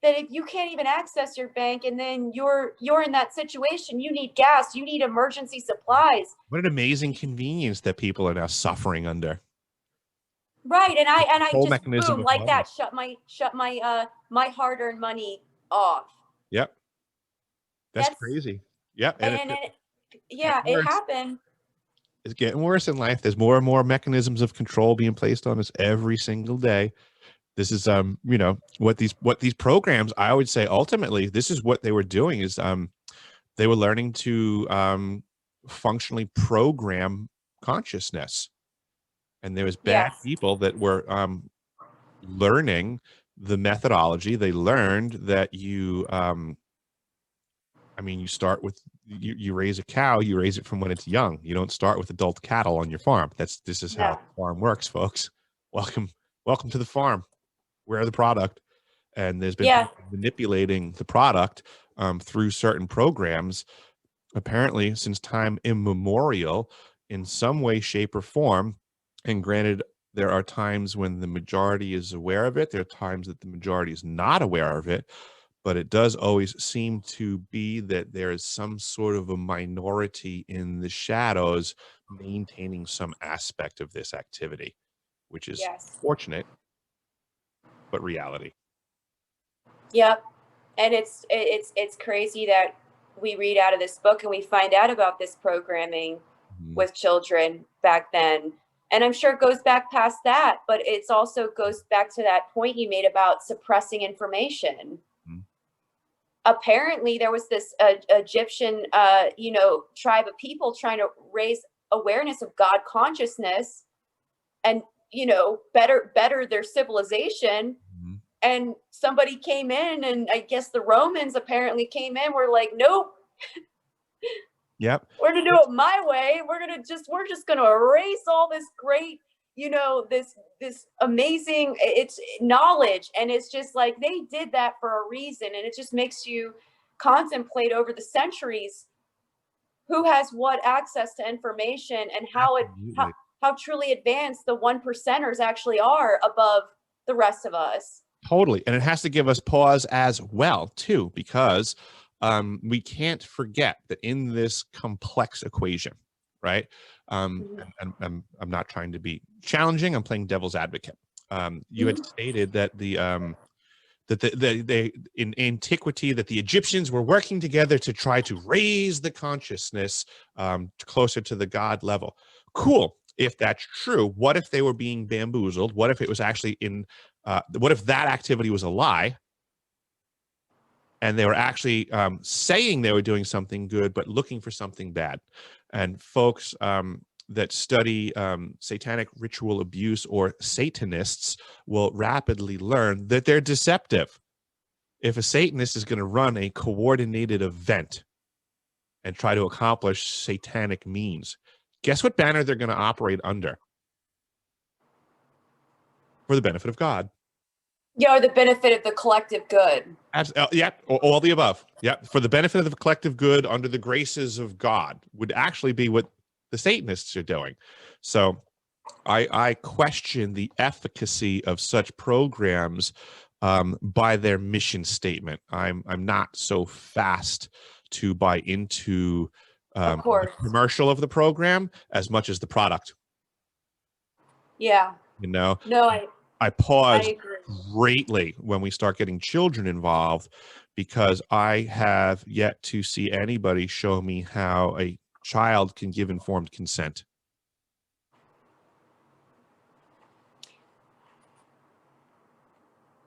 that if you can't even access your bank, and then you're in that situation, you need gas, you need emergency supplies. What an amazing convenience that people are now suffering under. Right. And I just boom, like that, shut my hard-earned money off. Yep. That's crazy. Yep. And it happened. It's getting worse in life. There's more and more mechanisms of control being placed on us every single day. This is what these programs, I would say ultimately this is what they were doing is They were learning to functionally program consciousness. And there was bad Yes. people that were learning the methodology. They learned that I mean, you start with, you raise a cow, you raise it from when it's young. You don't start with adult cattle on your farm. This is how No. the farm works, folks. Welcome, welcome to the farm. We're the product. And there's been Yeah. people manipulating the product through certain programs, apparently since time immemorial, in some way, shape, or form. And granted, there are times when the majority is aware of it. There are times that the majority is not aware of it. But it does always seem to be that there is some sort of a minority in the shadows maintaining some aspect of this activity, which is Yes. fortunate, but reality. Yep. And it's crazy that we read out of this book and we find out about this programming Mhm. with children back then. And I'm sure it goes back past that, but it's also goes back to that point you made about suppressing information. Mhm. Apparently there was this Egyptian tribe of people trying to raise awareness of God consciousness and better their civilization. Mhm. And somebody came in, and I guess the Romans apparently came in, were like, nope, Yep. we're gonna do it my way. We're just gonna erase all this great, this amazing it's knowledge. And it's just like they did that for a reason. And it just makes you contemplate over the centuries who has what access to information, and Absolutely. how truly advanced the 1%ers actually are above the rest of us. Totally. And it has to give us pause as well, too, because we can't forget that in this complex equation, right? Mhm. I'm not trying to be challenging. I'm playing devil's advocate. You had Mhm. stated that they in antiquity that the Egyptians were working together to try to raise the consciousness closer to the God level. Cool. If that's true, what if they were being bamboozled? What if it was actually what if that activity was a lie, and they were actually saying they were doing something good, but looking for something bad? And folks that study satanic ritual abuse or Satanists will rapidly learn that they're deceptive. If a Satanist is going to run a coordinated event and try to accomplish satanic means, guess what banner they're going to operate under? For the benefit of God. Yeah, or the benefit of the collective good. Yeah, all the above. Yeah, for the benefit of the collective good under the graces of God would actually be what the Satanists are doing. So I question the efficacy of such programs by their mission statement. I'm not so fast to buy into Of the course. commercial of the program as much as the product. Yeah. You know, No, I I pause agree. greatly when we start getting children involved, because I have yet to see anybody show me how a child can give informed consent.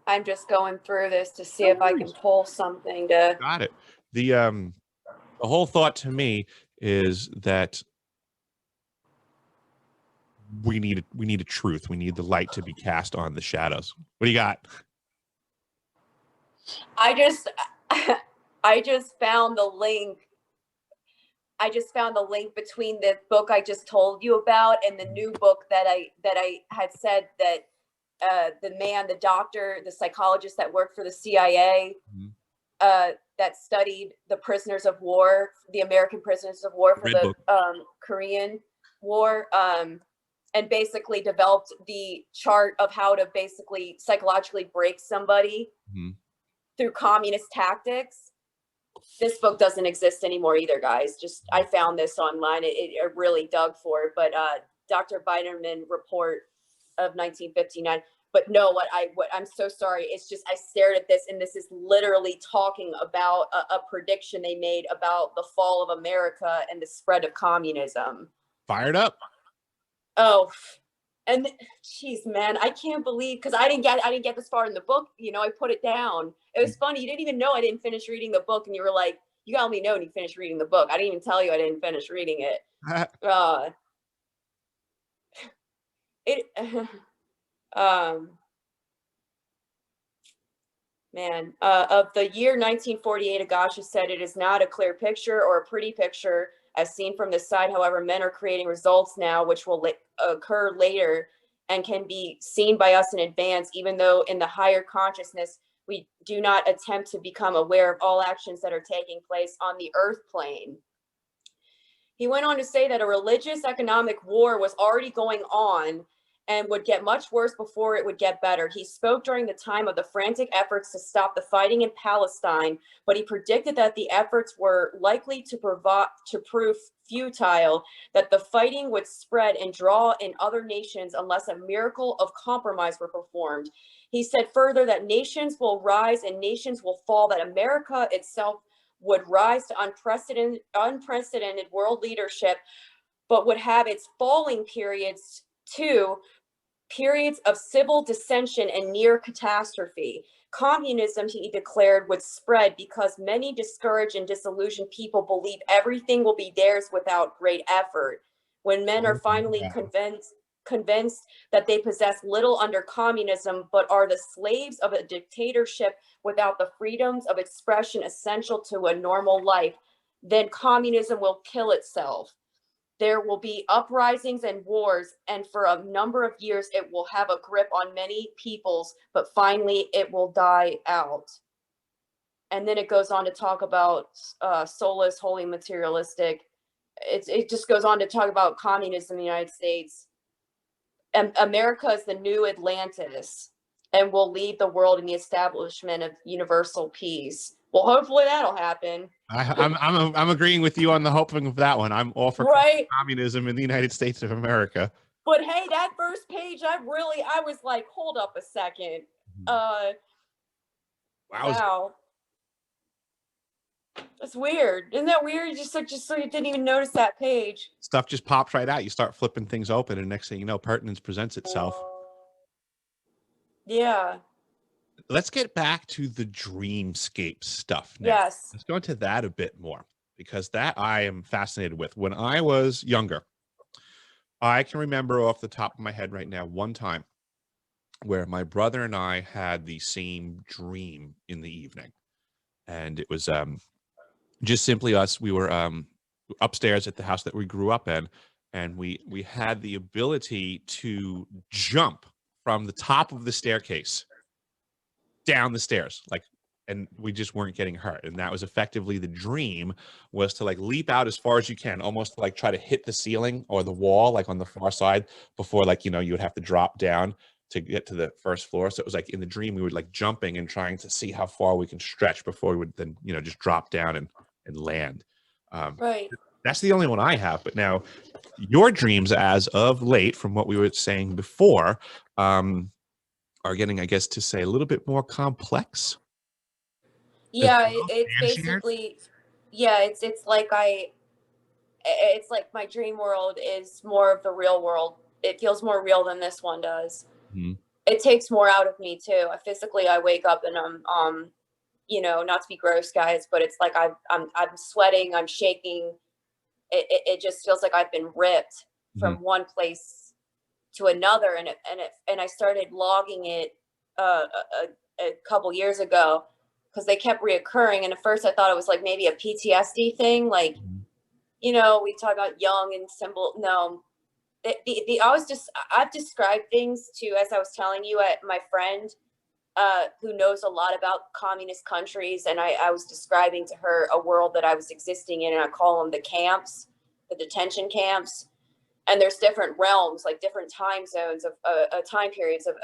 I'm just going through this to see No if I can worries. pull something to. Got it. The whole thought to me is that we need a truth. We need the light to be cast on the shadows. What do you got? I just I just found the link. I just found the link between the book I just told you about and the new book that I had said that the doctor, the psychologist that worked for the CIA, Mhm. that studied the prisoners of war, the American prisoners of war The for Red the Book. Korean War, and basically developed the chart of how to basically psychologically break somebody Mhm. through communist tactics. This book doesn't exist anymore either, guys. Just I found this online. I really dug for it, but Dr. Biderman report of 1959. But no, what I'm so sorry. It's just I stared at this, and this is literally talking about a prediction they made about the fall of America and the spread of communism. Fired up. Oh, and geez, man, I can't believe, because I didn't get this far in the book. I put it down. It was funny. You didn't even know I didn't finish reading the book, and you were like, You got me knowing you finished reading the book. I didn't even tell you I didn't finish reading it. It Man, of the year 1948, Agasha said it is not a clear picture or a pretty picture as seen from this side. However, men are creating results now which will occur later and can be seen by us in advance, even though in the higher consciousness, we do not attempt to become aware of all actions that are taking place on the earth plane. He went on to say that a religious economic war was already going on and would get much worse before it would get better. He spoke during the time of the frantic efforts to stop the fighting in Palestine, but he predicted that the efforts were likely to prove futile, that the fighting would spread and draw in other nations unless a miracle of compromise were performed. He said further that nations will rise and nations will fall, that America itself would rise to unprecedented world leadership, but would have its falling periods too, periods of civil dissension and near catastrophe. Communism, he declared, would spread because many discouraged and disillusioned people believe everything will be theirs without great effort. When men are finally convinced that they possess little under communism, but are the slaves of a dictatorship without the freedoms of expression essential to a normal life, then communism will kill itself. There will be uprisings and wars, and for a number of years it will have a grip on many peoples, but finally it will die out. And then it goes on to talk about soulless, wholly materialistic. It just goes on to talk about communism in the United States. America is the new Atlantis and will lead the world in the establishment of universal peace. Well, hopefully that'll happen. I'm agreeing with you on the hoping of that one. I'm all for communism in the United States of America. But hey, that first page, I was like, hold up a second. Wow. That's weird. Isn't that weird? Just so you didn't even notice that page. Stuff just pops right out. You start flipping things open, and next thing you know, pertinence presents itself. Yeah. Let's get back to the dreamscape stuff now. Yes. Let's go into that a bit more, because that I am fascinated with. When I was younger, I can remember off the top of my head right now one time where my brother and I had the same dream in the evening. And it was just simply us. We were upstairs at the house that we grew up in, and we had the ability to jump from the top of the staircase down the stairs, and we just weren't getting hurt. And that was effectively the dream, was to leap out as far as you can, almost to try to hit the ceiling or the wall, on the far side, before you would have to drop down to get to the first floor. So it was in the dream, we were jumping and trying to see how far we can stretch before we would then, just drop down and land. Right. That's the only one I have. But now your dreams as of late, from what we were saying before, are getting, I guess, to say a little bit more complex. Yeah, it's basically, yeah, it's like my dream world is more of the real world. It feels more real than this one does. Mm-hmm. It takes more out of me too. I wake up and I'm not to be gross, guys, but it's like I'm sweating, I'm shaking. It just feels like I've been ripped from one place to another, and I started logging it a couple years ago because they kept reoccurring. And at first I thought it was maybe a PTSD thing, we talk about young and symbol. No, I've described things to, as I was telling you, my friend who knows a lot about communist countries, and I was describing to her a world that I was existing in, and I call them the camps, the detention camps. And there's different realms, different time zones of time periods of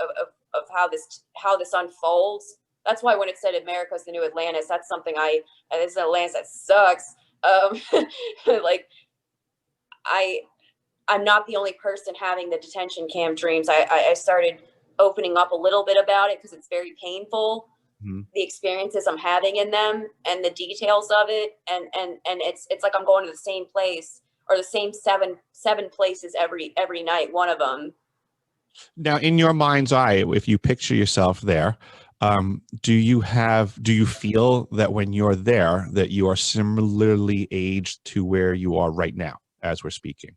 how this unfolds. That's why when it said America's the new Atlantis, that's something it's Atlantis that sucks. I'm not the only person having the detention camp dreams. I started opening up a little bit about it because it's very painful. Mm-hmm. The experiences I'm having in them and the details of it, and it's like I'm going to the same place, or the same seven places every night, one of them. Now, in your mind's eye, if you picture yourself there, Do you feel that when you're there that you are similarly aged to where you are right now as we're speaking?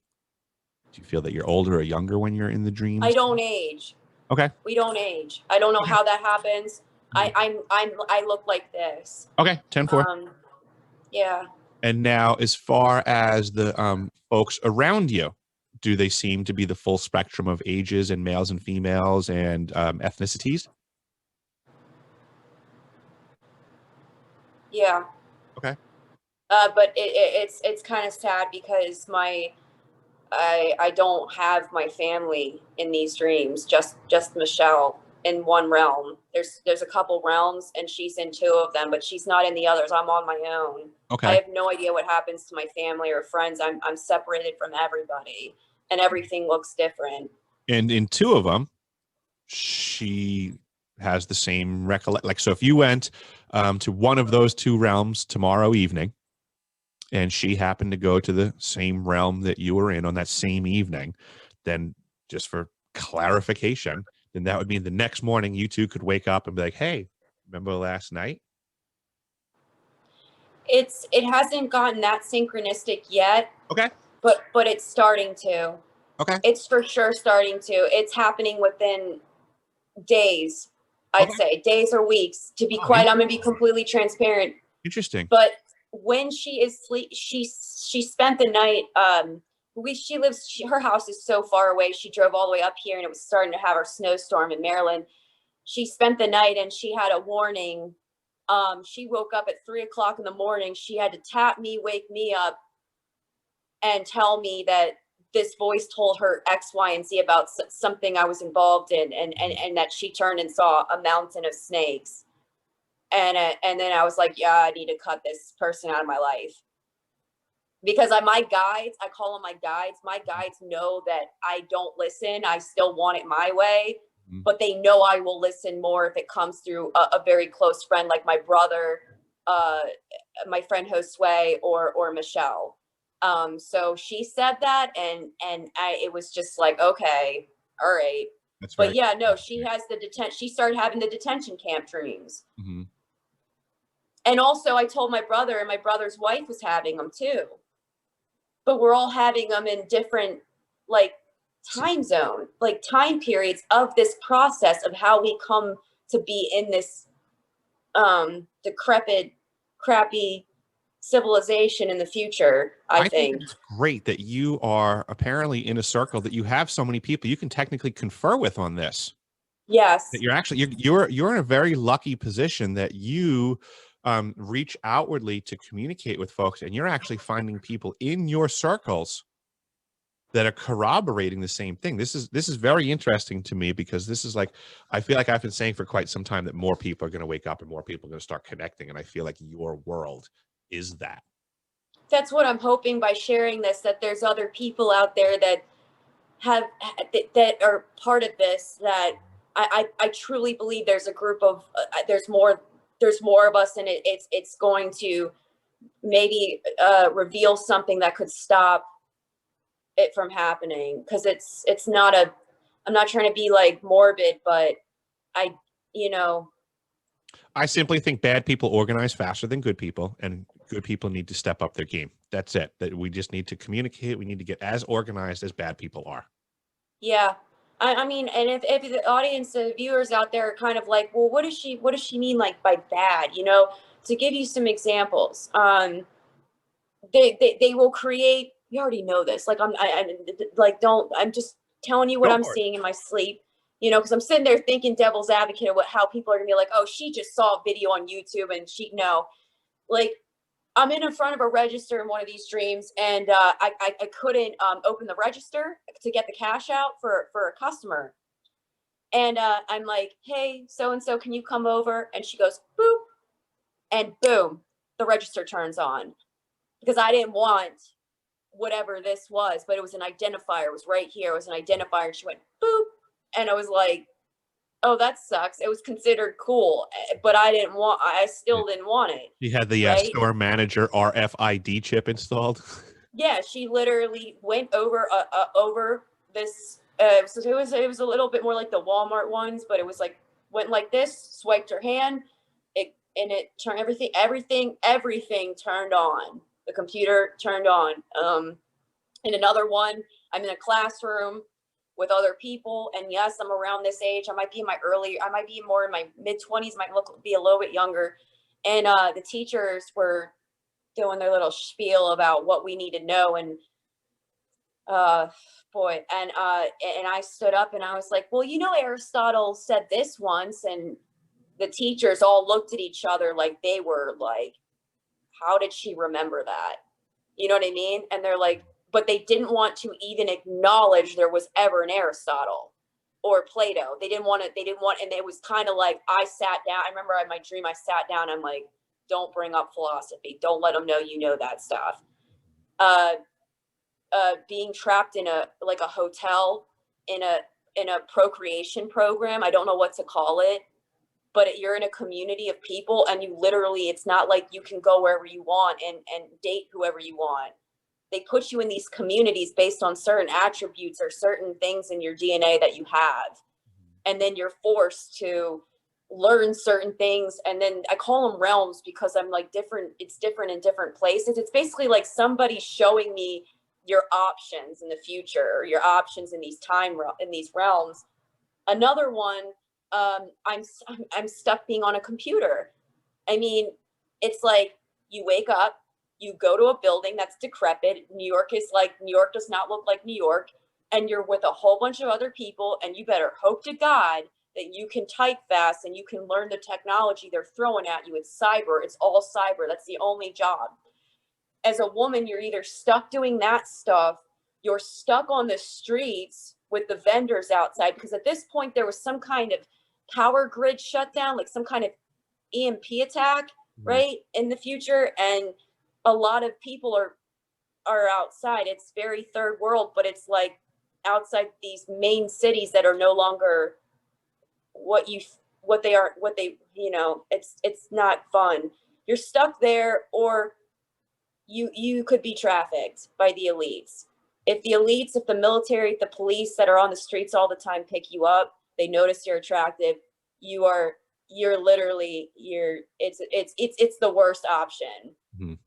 Do you feel that you're older or younger when you're in the I dreams? don't age. Okay. We don't age. I don't know Okay. how that happens. Mhm. I look like this. Okay. 10-4. Um, yeah. And now, as far as the folks around you, do they seem to be the full spectrum of ages and males and females and ethnicities? Yeah. Okay. But it's kind of sad because I don't have my family in these dreams. Just Michelle in one realm. There's a couple realms and she's in two of them, but she's not in the others. I'm on my own. I Okay. have no idea what happens to my family or friends. I'm separated from everybody, and everything looks different. And in two of them, she has the same recollect. Like, so if you went to one of those two realms tomorrow evening, and she happened to go to the same realm that you were in on that same evening, then just for clarification, then that would mean the next morning you two could wake up and be like, hey, remember last night? It hasn't gotten that synchronistic yet, Okay. but it's starting to. Okay. It's for sure starting to. It's happening within days, I'd Okay. say days or weeks. To be Oh, quite, I'm gonna be completely transparent. interesting. But when she is sleep, she spent the night. She lives. Her house is so far away. She drove all the way up here, and it was starting to have our snowstorm in Maryland. She spent the night, and she had a warning. She woke up at 3 o'clock in the morning. She had to tap me, wake me up, and tell me that this voice told her X, Y, and Z about something I was involved in, and that she turned and saw a mountain of snakes. And then I was like, yeah, I need to cut this person out of my life because my guides, I call them my guides. My guides know that I don't listen. I still want it my way, Mhm. but they know I will listen more if it comes through a very close friend like my brother, uh, my friend Josue, or Michelle. So she said that, and it was just like, okay, all right. That's But very yeah, no, she interesting. has she started having the detention camp dreams. Mhm. And also, I told my brother, and my brother's wife was having them too. But we're all having them in different, like, time zone, like time periods of this process of how we come to be in this decrepit, crappy civilization in the future, I I think think. it's great that you are apparently in a circle that you have so many people you can technically confer with on this. That Yes. you're actually you're in a very lucky position that you reach outwardly to communicate with folks, and you're actually finding people in your circles that are corroborating the same thing. This is very interesting to me because this is like, I feel like I've been saying for quite some time that more people are going to wake up and more people are going to start connecting, and I feel like your world is that. That's what I'm hoping by sharing this, that there's other people out there that have that are part of this, that I truly believe there's a group of there's more of us, and it's going to maybe reveal something that could stop it from happening, because it's not a, I'm not trying to be like morbid, but I, you know, I simply think bad people organize faster than good people, and good people need to step up their game. That's it. That we just need to communicate. We need to get as organized as bad people are. yeah. I mean, and if the audience, the viewers out there are kind of like, well, what does she mean, like, by bad? To give you some examples, they will create. You already know this. Like, like, don't. I'm just telling you what Go I'm for it. seeing in my sleep. Because I'm sitting there thinking devil's advocate of how people are gonna be like, oh, she just saw a video on YouTube and she no, like, I'm in front of a register in one of these dreams, and I couldn't open the register to get the cash out for a customer. And I'm like, hey, so and so, can you come over? And she goes, boop, and boom, the register turns on, because I didn't want whatever this was, but it was an identifier. It was right here. It was an identifier. And she went, boop. And I was like, oh, that sucks. It was considered cool, but I Yeah. still didn't want it. You had the Right. store manager RFID chip installed. Yeah, she literally went over this. So it was a little bit more like the Walmart ones, but it was like went like this, swiped her hand, it turned everything turned on. The computer turned on. In another one, I'm in a classroom with other people, and yes, I'm around this age. I might be more in my mid-20s, be a little bit younger. And the teachers were doing their little spiel about what we need to know. And and I stood up and I was like, well, Aristotle said this once. And the teachers all looked at each other like they were like, how did she remember that? You know what I mean? And they're like, but they didn't want to even acknowledge there was ever an Aristotle or Plato. They didn't want, and it was kind of like, I sat down. I remember in my dream, I sat down. I'm like, don't bring up philosophy. Don't let them know you know that stuff. Being trapped in a hotel in a procreation program. I don't know what to call it, but you're in a community of people, and you literally, it's not like you can go wherever you want and date whoever you want. They put you in these communities based on certain attributes or certain things in your DNA that you have. And then you're forced to learn certain things. And then I call them realms because I'm like it's different in different places. It's basically like somebody showing me your options in the future, or your options in these realms. Another one, I'm stuck being on a computer. I mean, it's like you wake up, you go to a building that's decrepit. New York does not look like New York, and you're with a whole bunch of other people, and you better hope to God that you can type fast and you can learn the technology they're throwing at you. It's cyber. It's all cyber. That's the only job. As a woman, you're either stuck doing that stuff, you're stuck on the streets with the vendors outside, because at this point there was some kind of power grid shutdown, like some kind of EMP attack, right, in the future. And a lot of people are outside. It's very third world, but it's like outside these main cities that are no longer it's not fun. You're stuck there, or you could be trafficked by the elites. If the military, the police that are on the streets all the time pick you up, they notice you're attractive, it's the worst option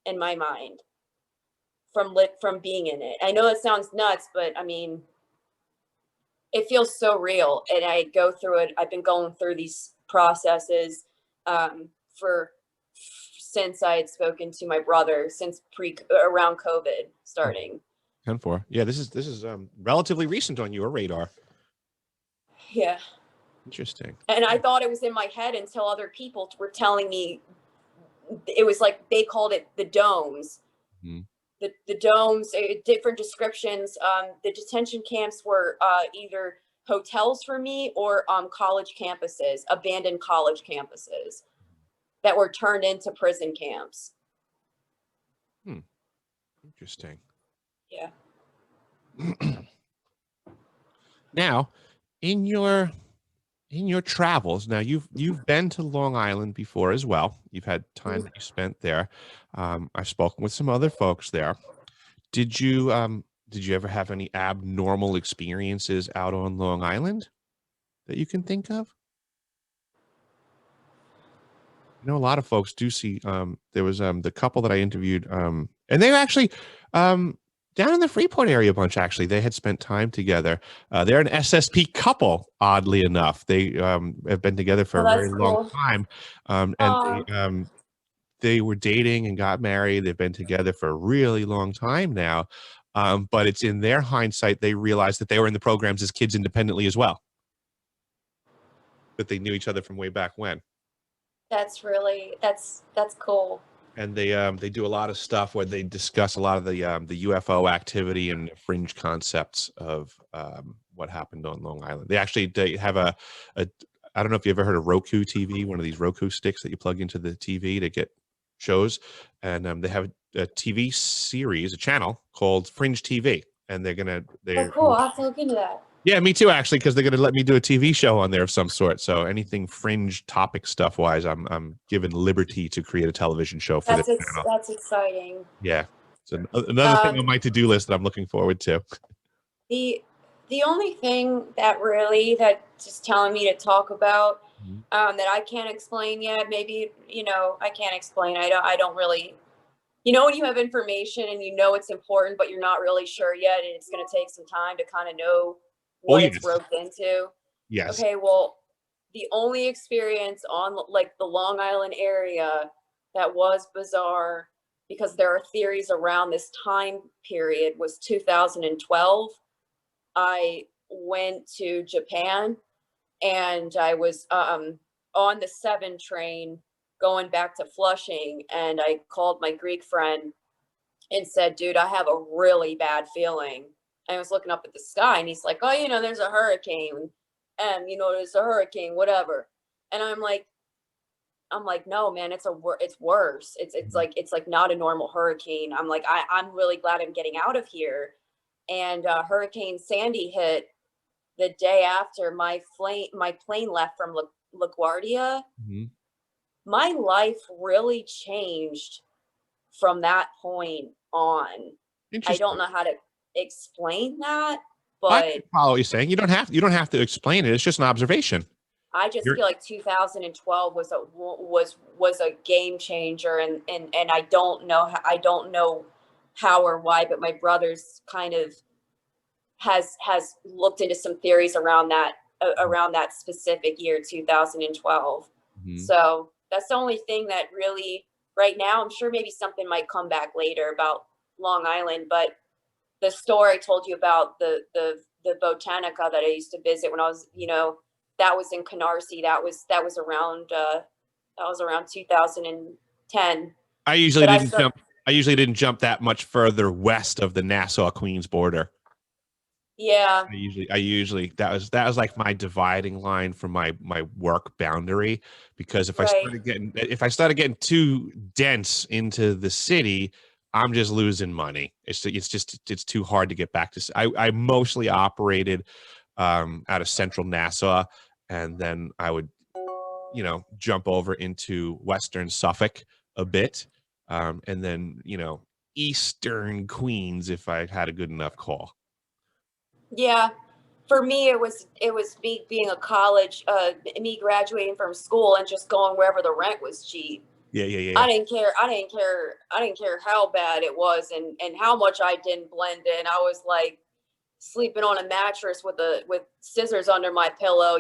in my mind from being in it. I know it sounds nuts, but I mean, it feels so real. And I go through it. I've been going through these processes since I had spoken to my brother, since around COVID starting. 10-4. Yeah, this is relatively recent on your radar. Yeah. Interesting. And I thought it was in my head until other people were telling me. It was like they called it the domes. The domes, different descriptions. The detention camps were either hotels for me or college campuses, abandoned college campuses that were turned into prison camps. Interesting. Yeah. Now, in your travels, now you've been to Long Island before as well. You've had time that you spent there. I've spoken with some other folks there. Did you ever have any abnormal experiences out on Long Island that you can think of? A lot of folks do see, there was the couple that I interviewed, and they were actually down in the Freeport area a bunch. Actually, they had spent time together. They're an SSP couple, oddly enough. They have been together for a very long time, and they were dating and got married. They've been together for a really long time now, but it's in their hindsight they realized that they were in the programs as kids independently as well, that they knew each other from way back when. That's cool. And they do a lot of stuff where they discuss a lot of the UFO activity and fringe concepts of what happened on Long Island. They have a I don't know if you ever heard of Roku TV, one of these Roku sticks that you plug into the TV to get shows, and they have a TV series, a channel called Fringe TV, and they're cool. I'll have to look into that. Yeah, me too, actually, because they're going to let me do a TV show on there of some sort. So anything fringe topic stuff wise, I'm given liberty to create a television show for this channel. That's exciting. Yeah, it's another thing on my to-do list that I'm looking forward to. The only thing that just telling me to talk about Mhm. that I can't explain yet. Maybe, I can't explain. I don't really, when you have information and it's important, but you're not really sure yet, and it's going to take some time to kind of know Oh, what it's yes. roped into. Yes. Okay, well, the only experience on like the Long Island area that was bizarre, because there are theories around this time period, was 2012. I went to Japan, and I was on the 7 train going back to Flushing, and I called my Greek friend and said, "Dude, I have a really bad feeling." And I was looking up at the sky, and he's like, "Oh, there's a hurricane, and there's a hurricane, whatever." And I'm like, "No, man, it's worse. Mhm. It's like not a normal hurricane." I'm like, I'm really glad I'm getting out of here. And Hurricane Sandy hit the day after my plane left from LaGuardia. Mhm. My life really changed from that point on. I don't Interesting. know how to explain that, I but can follow what you're saying. You don't have to explain it. It's just an observation. I just You're feel like 2012 was a game changer, and I don't know how or why, but my brother's kind of has looked into some theories around that specific year 2012. Mhm. So that's the only thing that really, right now, I'm sure maybe something might come back later about Long Island, but the store I told you about, the Botanica that I used to visit when I was, that was in Canarsie. That was around 2010. I usually But I didn't still, jump I usually didn't jump that much further west of the Nassau-Queens border. yeah, I usually that was like my dividing line for my work boundary, because right. if I started getting too dense into the city, I'm just losing money. It's too hard to get back to. I mostly operated out of central Nassau, and then I would jump over into Western Suffolk a bit, and then Eastern Queens if I had a good enough call. Yeah, for me, it was me being a college, me graduating from school and just going wherever the rent was cheap. Yeah, yeah, yeah, I yeah. didn't care. I didn't care how bad it was, and how much I didn't blend in. I was like sleeping on a mattress with scissors under my pillow.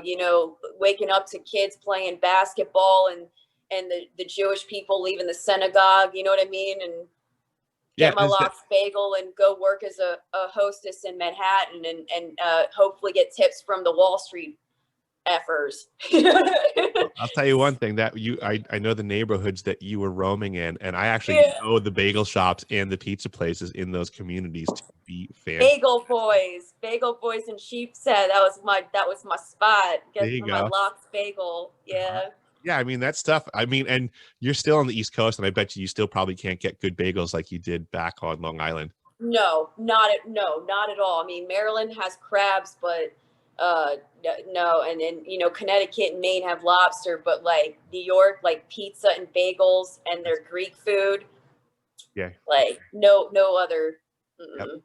Waking up to kids playing basketball, and the Jewish people leaving the synagogue. You know what I mean? And Yeah, get my lox bagel and go work as a hostess in Manhattan, and hopefully get tips from the Wall Street effers. I'll tell you one thing that I know the neighborhoods that you were roaming in, and I actually Yeah. know the bagel shops and the pizza places in those communities to be fantastic. Bagel boys and Sheepshead. That was my spot. There Get you my go. lox bagel. Uh-huh. Yeah. Yeah, I mean that stuff. I mean, and you're still on the East Coast, and I bet you still probably can't get good bagels like you did back on Long Island. No, not at all. I mean, Maryland has crabs, but no, and Connecticut and Maine have lobster, but like New York, like pizza and bagels and That's their Greek food, yeah. like no other. Yep. Mm-mm.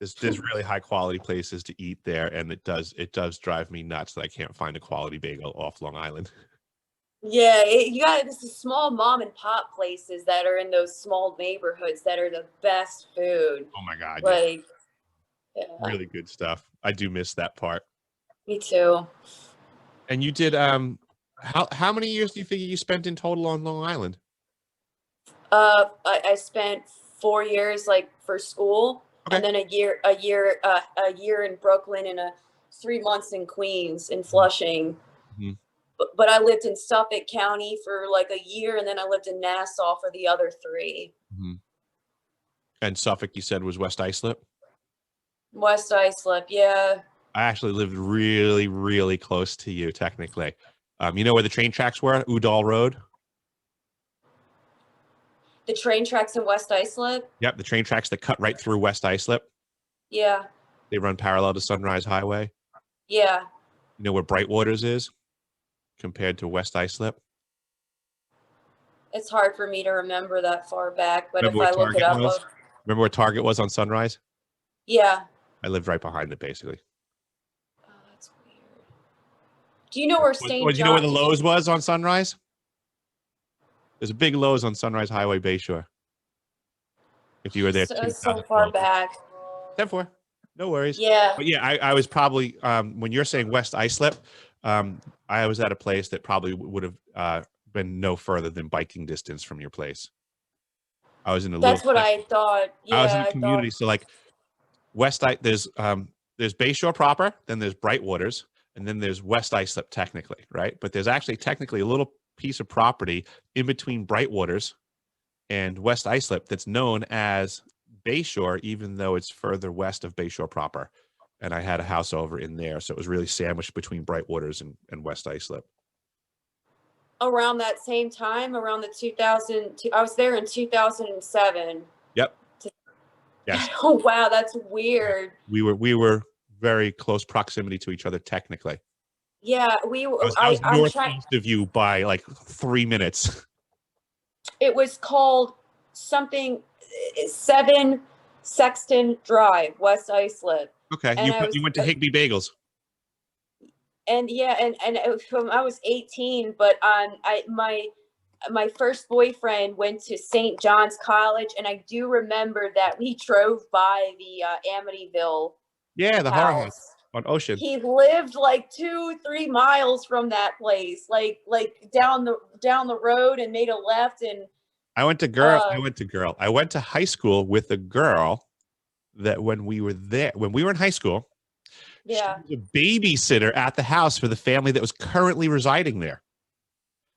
There's really high quality places to eat there, and it does drive me nuts that I can't find a quality bagel off Long Island. Yeah, you got this is small mom and pop places that are in those small neighborhoods that are the best food. Oh my God, yeah, Like, yeah, really good stuff. I do miss that part. me too. And you did how many years do you think you spent in total on Long Island? I spent 4 years like for school, Okay. and then a year in Brooklyn, and 3 months in Queens in Flushing. Mhm. But I lived in Suffolk County for like a year, and then I lived in Nassau for the other three. Mhm. And Suffolk, you said, was West Islip? West Islip, yeah. I actually lived really, really close to you, technically. You know where the train tracks were? Udall Road? The train tracks in West Islip, Yep, the train tracks that cut right through West Islip. yeah, They run parallel to Sunrise Highway. yeah. You know where Brightwaters is compared to West Islip? It's hard for me to remember that far back, but Remember if where I look it Target up, was? Remember where Target was on Sunrise? yeah. I lived right behind it, basically. Oh, that's weird. Do you know where Or St. do you know where John? the Lowe's was on Sunrise? There's a big Lowe's on Sunrise Highway, Bayshore. If you were there So far 2012. back. 10-4. No worries. Yeah. But yeah, I was probably, when you're saying West Islip, I was at a place that probably would have been no further than biking distance from your place. I was in a little, That's what I thought. I was in Yeah, a I thought. community. So like there's Bayshore proper, then there's Brightwaters, and then there's West Islip technically, right? But there's actually technically a little piece of property in between Brightwaters and West Islip that's known as Bayshore, even though it's further west of Bayshore proper. And I had a house over in there, so it was really sandwiched between Brightwaters and West Islip. Around that same time, around the 2000, I was there in 2007. Yep. Yes. Oh wow, that's Yeah. weird. We were very close proximity to each other technically. Yeah, I was I'm trying. northeast of you by like 3 minutes. It was called something 7 Sexton Drive, West Islip. Okay, And you went to Higby Bagels. And yeah, and it was from I was 18, but my first boyfriend went to St. John's College, and I do remember that we drove by the Amityville Yeah, the horror house on Ocean. He lived like 2-3 miles from that place, like down the road, and made a left. And I went to high school with a girl that when we were in high school, yeah, she was a babysitter at the house for the family that was currently residing there.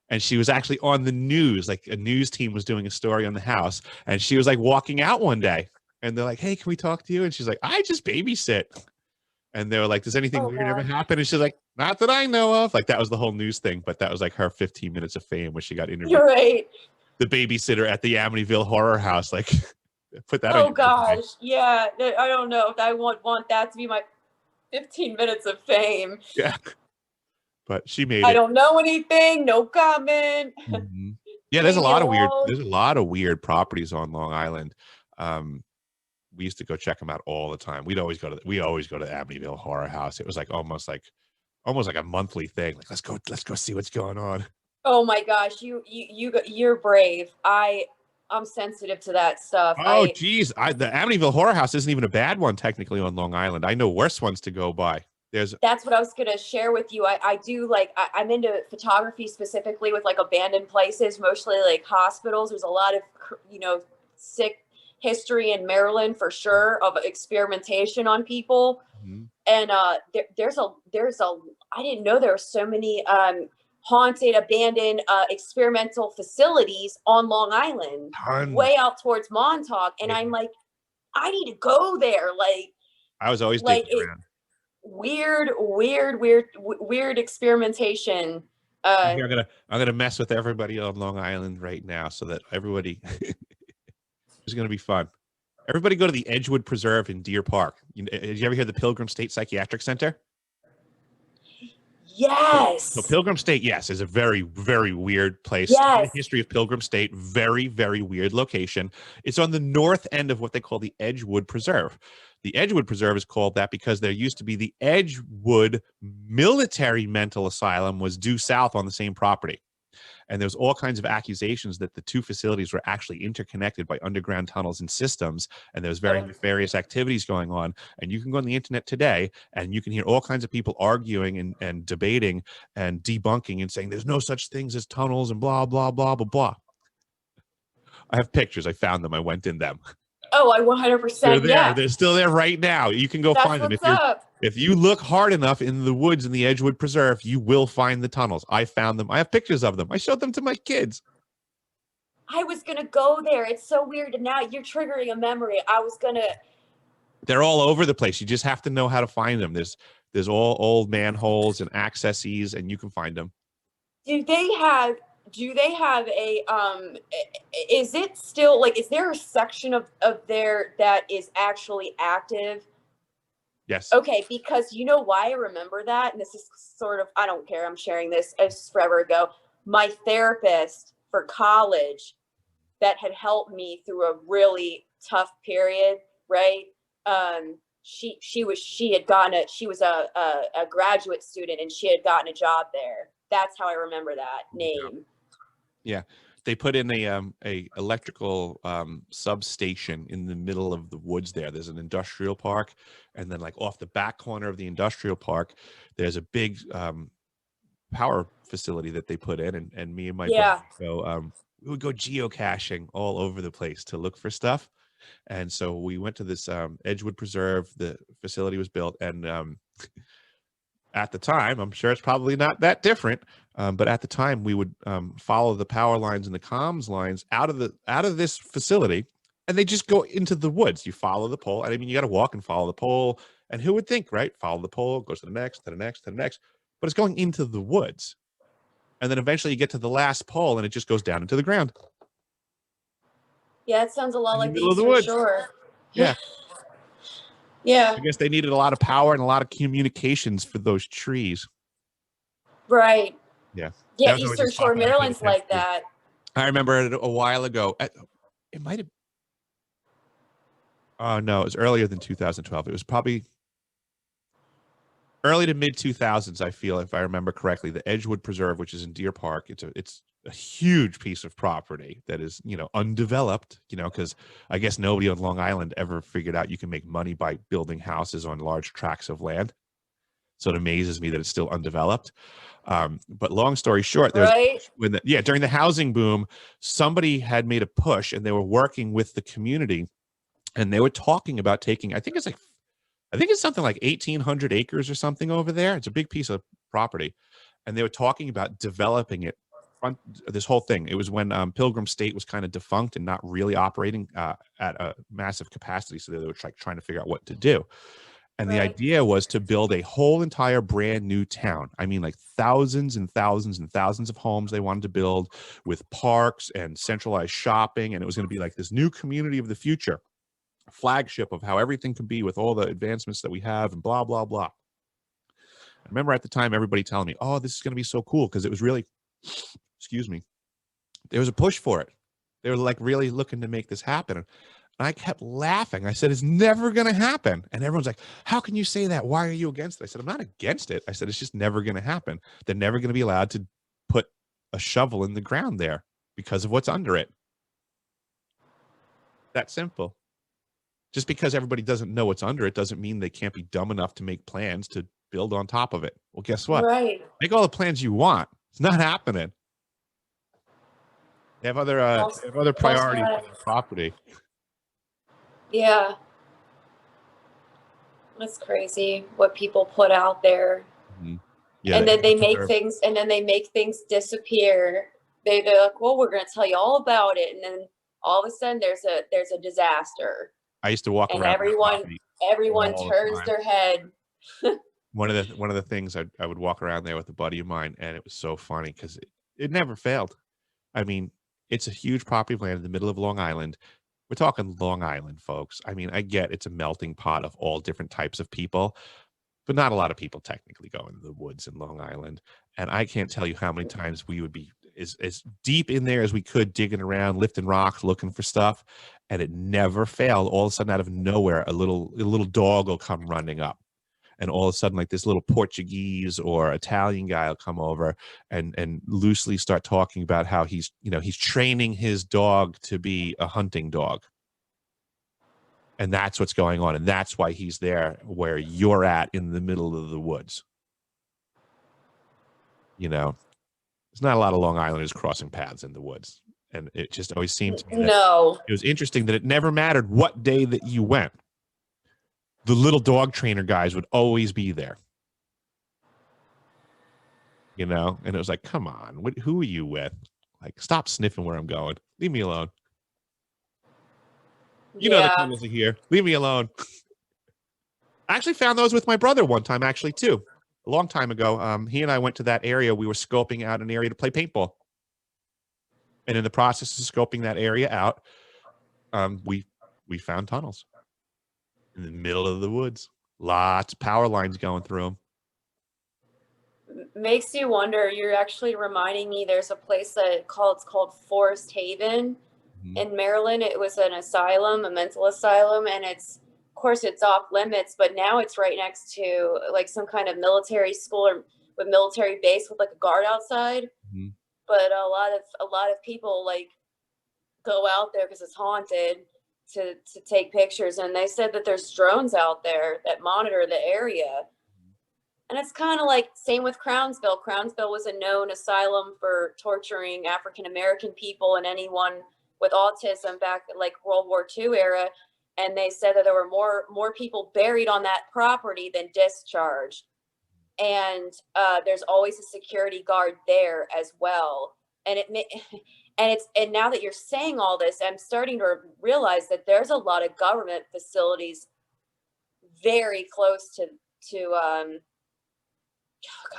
And she was actually on the news, like a news team was doing a story on the house. And she was like walking out one day and they're like, hey, can we talk to you? And she's like, I just babysit. And they were like, does anything weird ever happen? And she's like, not that I know of. Like that was the whole news thing. But that was like her 15 minutes of fame when she got interviewed. You're right. The babysitter at the Amityville Horror House. Like put that on. Oh gosh. Yeah. I don't know if I want that to be my 15 minutes of fame. Yeah. But she made it. I don't know anything. No comment. Mm-hmm. Yeah, there's a lot of weird properties on Long Island. We used to go check them out all the time. We always go to the Amityville Horror House. It was like almost like a monthly thing. Like let's go see what's going on. Oh my gosh, you're brave. I'm sensitive to that stuff. Oh geez, the Amityville Horror House isn't even a bad one technically on Long Island. I know worse ones to go by. That's what I was gonna share with you. I do I'm into photography specifically with like abandoned places, mostly like hospitals. There's a lot of sick history in Maryland for sure of experimentation on people. Mm-hmm. And there's a I didn't know there were so many haunted, abandoned experimental facilities on Long Island, way out towards Montauk. And I'm like, I need to go there. Like I was always digging around. Weird experimentation. I'm gonna mess with everybody on Long Island right now so that everybody is gonna be fun. Everybody go to the Edgewood Preserve in Deer Park. Did you ever hear the Pilgrim State Psychiatric Center? Yes. So Pilgrim State, yes, is a very, very weird place. Yes. The history of Pilgrim State, very, very weird location. It's on the north end of what they call the Edgewood Preserve. The Edgewood Preserve is called that because there used to be the Edgewood Military Mental Asylum was due south on the same property. And there's all kinds of accusations that the two facilities were actually interconnected by underground tunnels and systems. And there's very nefarious activities going on. And you can go on the internet today and you can hear all kinds of people arguing and debating and debunking and saying there's no such things as tunnels and blah, blah, blah, blah, blah. I have pictures. I found them. I went in them. Oh, I 100%. They're there. Yeah. They're still there right now. You can go find them. If you look hard enough in the woods in the Edgewood Preserve, you will find the tunnels. I found them. I have pictures of them. I showed them to my kids. I was going to go there. It's so weird. And now you're triggering a memory. They're all over the place. You just have to know how to find them. There's all old manholes and accesses, and you can find them. Do they have a is it still like, is there a section of there that is actually active? Yes. Okay, because you know why I remember that, and this is sort of, I don't care, I'm sharing this, it's forever ago. My therapist for college that had helped me through a really tough period, right? she was a graduate student, and she had gotten a job there. That's how I remember that name. Yeah. They put in a electrical substation in the middle of the woods there. There's an industrial park, and then like off the back corner of the industrial park, there's a big power facility that they put in, and me and my brother we would go geocaching all over the place to look for stuff. And so we went to this Edgewood Preserve. The facility was built, and at the time, I'm sure it's probably not that different, but at the time we would follow the power lines and the comms lines out of this facility, and they just go into the woods. You follow the pole. I mean, you got to walk and follow the pole. And who would think, right? Follow the pole, goes to the next, to the next, to the next, but it's going into the woods. And then eventually you get to the last pole, and it just goes down into the ground. Yeah, it sounds a lot In the like the middle of the Eastern woods. Shore. Yeah. Yeah. I guess they needed a lot of power and a lot of communications for those trees. Right. Yeah. Yeah, Eastern Shore, Maryland's like that. I remember it a while ago. It might have. Oh, no, it was earlier than 2012. It was probably early to mid 2000s, I feel, if I remember correctly. The Edgewood Preserve, which is in Deer Park, it's a huge piece of property that is, undeveloped, because I guess nobody on Long Island ever figured out you can make money by building houses on large tracts of land. So it amazes me that it's still undeveloped. But long story short, during the housing boom, somebody had made a push, and they were working with the community, and they were talking about taking, I think it's something like 1,800 acres or something over there. It's a big piece of property. And they were talking about developing it, this whole thing. It was when Pilgrim State was kind of defunct and not really operating at a massive capacity. So they were trying to figure out what to do. And the idea was to build a whole entire brand new town. I mean, like thousands and thousands and thousands of homes they wanted to build with parks and centralized shopping. And it was going to be like this new community of the future, flagship of how everything can be with all the advancements that we have and blah, blah, blah. I remember at the time, everybody telling me, oh, this is going to be so cool, because it was really, excuse me, there was a push for it. They were like really looking to make this happen. And I kept laughing. I said, it's never going to happen. And everyone's like, how can you say that? Why are you against it? I said, I'm not against it. I said, it's just never going to happen. They're never going to be allowed to put a shovel in the ground there because of what's under it. That simple. Just because everybody doesn't know what's under it doesn't mean they can't be dumb enough to make plans to build on top of it. Well, guess what? Right. Make all the plans you want. It's not happening. They have other priorities for the property. Yeah. That's crazy what people put out there. Mm-hmm. Yeah, and then they make things disappear. They're like, well, we're going to tell you all about it. And then all of a sudden there's a disaster. I used to walk around. Everyone turns their head. One of the things I would walk around there with a buddy of mine, and it was so funny because it never failed. I mean, it's a huge property of land in the middle of Long Island. We're talking Long Island, folks. I mean, I get it's a melting pot of all different types of people, but not a lot of people technically go into the woods in Long Island. And I can't tell you how many times we would be as deep in there as we could, digging around, lifting rocks, looking for stuff. And it never failed. All of a sudden, out of nowhere, a little dog will come running up. And all of a sudden, like this little Portuguese or Italian guy will come over and loosely start talking about how he's training his dog to be a hunting dog. And that's what's going on. And that's why he's there where you're at in the middle of the woods. There's not a lot of Long Islanders crossing paths in the woods. And it just always seemed to me that it was interesting that it never mattered what day that you went. The little dog trainer guys would always be there. And it was like, come on, who are you with? Like, stop sniffing where I'm going. Leave me alone. You know the tunnels are here. Leave me alone. I actually found those with my brother one time, actually, too. A long time ago. He and I went to that area. We were scoping out an area to play paintball. And in the process of scoping that area out, we found tunnels in the middle of the woods. Lots of power lines going through them. Makes you wonder. You're actually reminding me, there's a place it's called Forest Haven in Maryland. It was an asylum, a mental asylum, and it's course it's off limits, but now it's right next to like some kind of military school or with military base with like a guard outside. Mhm. But a lot of people like go out there because it's haunted to take pictures, and they said that there's drones out there that monitor the area. And it's kind of like same with Crownsville. Crownsville was a known asylum for torturing African American people and anyone with autism back like World War II era. And they said that there were more people buried on that property than discharged. And there's always a security guard there as well. And and now that you're saying all this, I'm starting to realize that there's a lot of government facilities very close to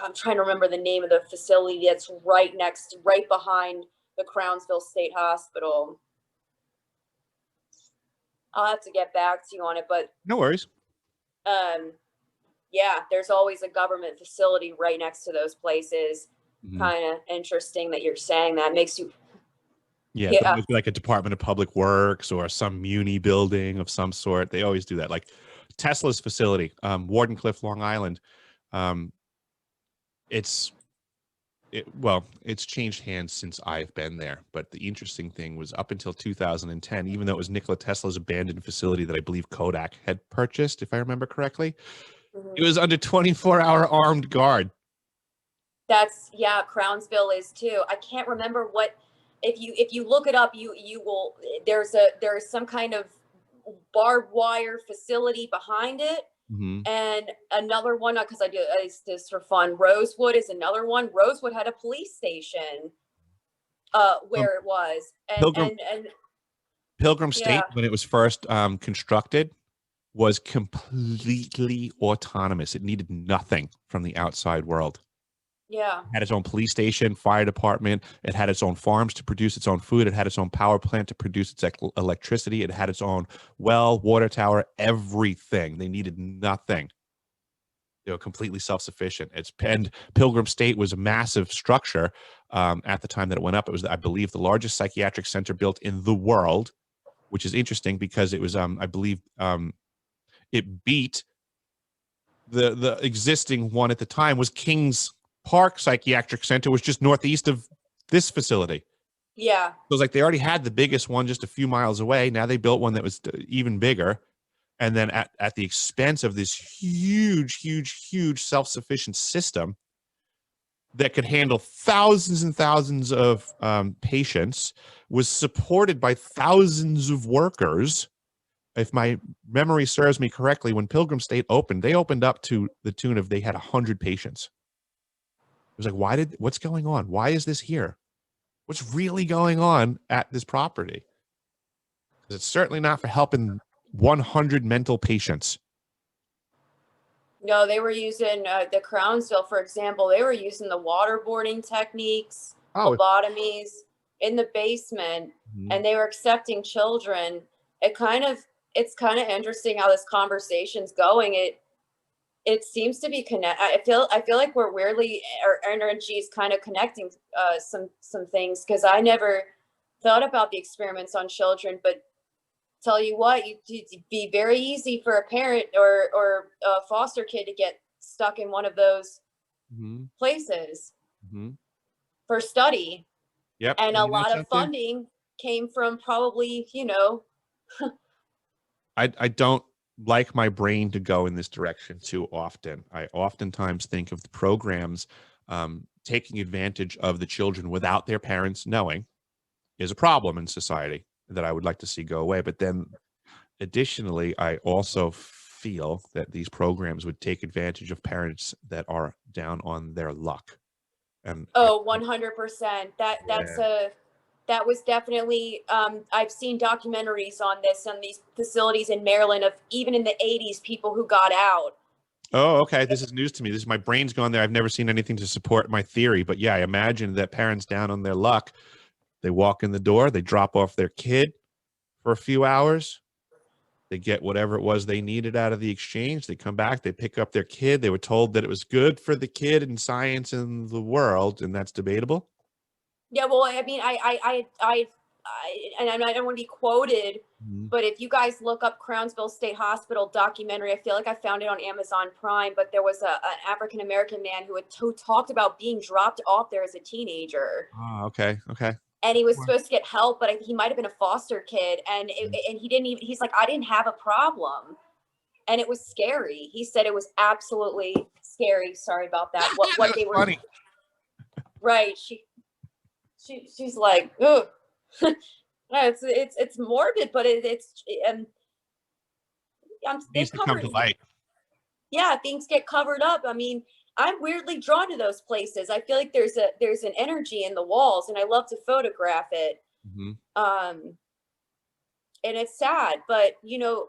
I'm trying to remember the name of the facility that's right behind the Crownsville State Hospital. I'll have to get back to you on it, but No worries. yeah, there's always a government facility right next to those places. Mhm. Kind of interesting that you're saying that. Makes you, Yeah, it's yeah. always like a Department of Public Works or some muni building of some sort. They always do that. Like Tesla's facility, Wardenclyffe, Long Island. Um, it's changed hands since I've been there. But the interesting thing was up until 2010, even though it was Nikola Tesla's abandoned facility that I believe Kodak had purchased, if I remember correctly, it was under 24-hour armed guard. That's, yeah, Crownsville is too. I can't remember what, if you look it up, you will, there's some kind of barbed wire facility behind it. Mhm. And another one, because I do this for fun. Rosewood is another one. Rosewood had a police station where it was. Pilgrim And Pilgrim yeah, State, when it was first constructed, was completely autonomous. It needed nothing from the outside world. yeah, It had its own police station, fire department. It had its own farms to produce its own food. It had its own power plant to produce its electricity. It had its own well, water tower, everything. They needed nothing. They were completely self-sufficient. And Pilgrim State was a massive structure at the time that it went up. It was, I believe, the largest psychiatric center built in the world, which is interesting because it was, I believe, it beat the existing one at the time was Kings Park Psychiatric Center, was just northeast of this facility. yeah, So it was like they already had the biggest one just a few miles away. Now they built one that was even bigger. And then at the expense of this huge self-sufficient system that could handle thousands and thousands of patients, was supported by thousands of workers. If my memory serves me correctly, when Pilgrim State opened, they opened up to the tune of they had 100 patients. It was like, what's going on? Why is this here? What's really going on at this property? Because it's certainly not for helping 100 mental patients. no, they were using the Crownsville, for example. They were using the waterboarding techniques, Oh, lobotomies in the basement, mhm. and they were accepting children. It's kind of interesting how this conversation's going. It seems to be connect. I feel like we're weirdly, our energy is kind of connecting some things, because I never thought about the experiments on children, but tell you what, it'd be very easy for a parent or a foster kid to get stuck in one of those Mhm. places Mhm. for study, Yep. and And a you know lot of something? funding came from probably I don't like my brain to go in this direction too often. I oftentimes think of the programs taking advantage of the children without their parents knowing is a problem in society that I would like to see go away. But then additionally, I also feel that these programs would take advantage of parents that are down on their luck. And Oh, 100%. yeah. That was definitely, I've seen documentaries on this, on these facilities in Maryland, of even in the 80s, people who got out. Oh, okay. This is news to me. This is my brain's gone there. I've never seen anything to support my theory, but yeah, I imagine that parents down on their luck, they walk in the door, they drop off their kid for a few hours, they get whatever it was they needed out of the exchange, they come back, they pick up their kid. They were told that it was good for the kid and science in the world, and that's debatable. Yeah, well, I mean, and I don't want to be quoted, Mhm. but if you guys look up Crownsville State Hospital documentary, I feel like I found it on Amazon Prime, but there was an African-American man who talked about being dropped off there as a teenager. Oh, okay. Okay. And he was Sure. supposed to get help, but he might've been a foster kid. And he didn't even, he's like, I didn't have a problem. And it was scary. He said it was absolutely scary. Sorry about that. That What was they were, funny. right. She's like, ugh. It's morbid, but they Needs to come covered. to light. Yeah, things get covered up. I mean, I'm weirdly drawn to those places. I feel like there's an energy in the walls, and I love to photograph it. Mhm. Um, and it's sad, but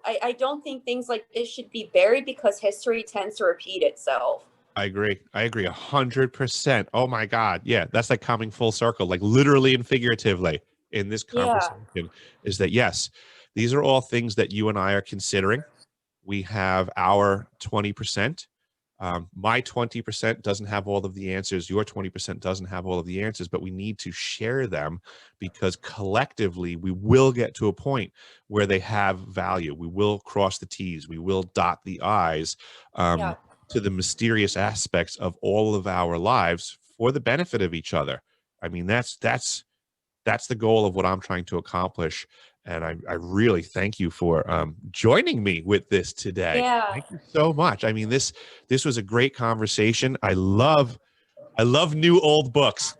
I don't think things like this should be buried because history tends to repeat itself. I agree. I agree 100%. Oh my God. Yeah, that's like coming full circle, like literally and figuratively in this Yeah, conversation is that yes, these are all things that you and I are considering. We have our 20%. My 20% doesn't have all of the answers. Your 20% doesn't have all of the answers, but we need to share them because collectively we will get to a point where they have value. We will cross the T's. We will dot the I's yeah, to the mysterious aspects of all of our lives for the benefit of each other. I mean, that's the goal of what I'm trying to accomplish. And I really thank you for joining me with this today. yeah. Thank you so much. I mean, this was a great conversation. I love new old books.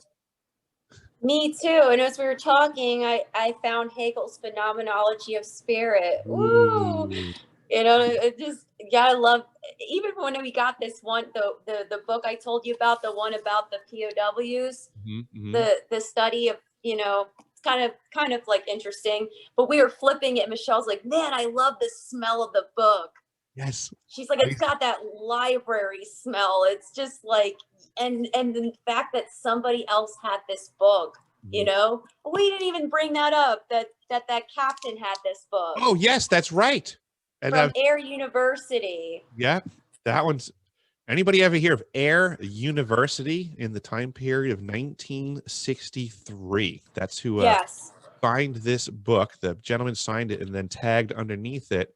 Me too. And as we were talking, I found Hegel's Phenomenology of Spirit. Ooh, Ooh. it just, yeah, I love, even when we got this one, the book I told you about, the one about the POWs, Mhm, mhm. the study of, it's kind of like interesting, but we were flipping it. Michelle's like, man, I love the smell of the book. Yes. She's like, I it's got that library smell. It's just like, and the fact that somebody else had this book, mhm. we didn't even bring that up, that captain had this book Oh, yes, that's right. And from Air University. yeah, that one's anybody ever hear of Air University in the time period of 1963? That's who Yes. signed this book. The gentleman signed it and then tagged underneath it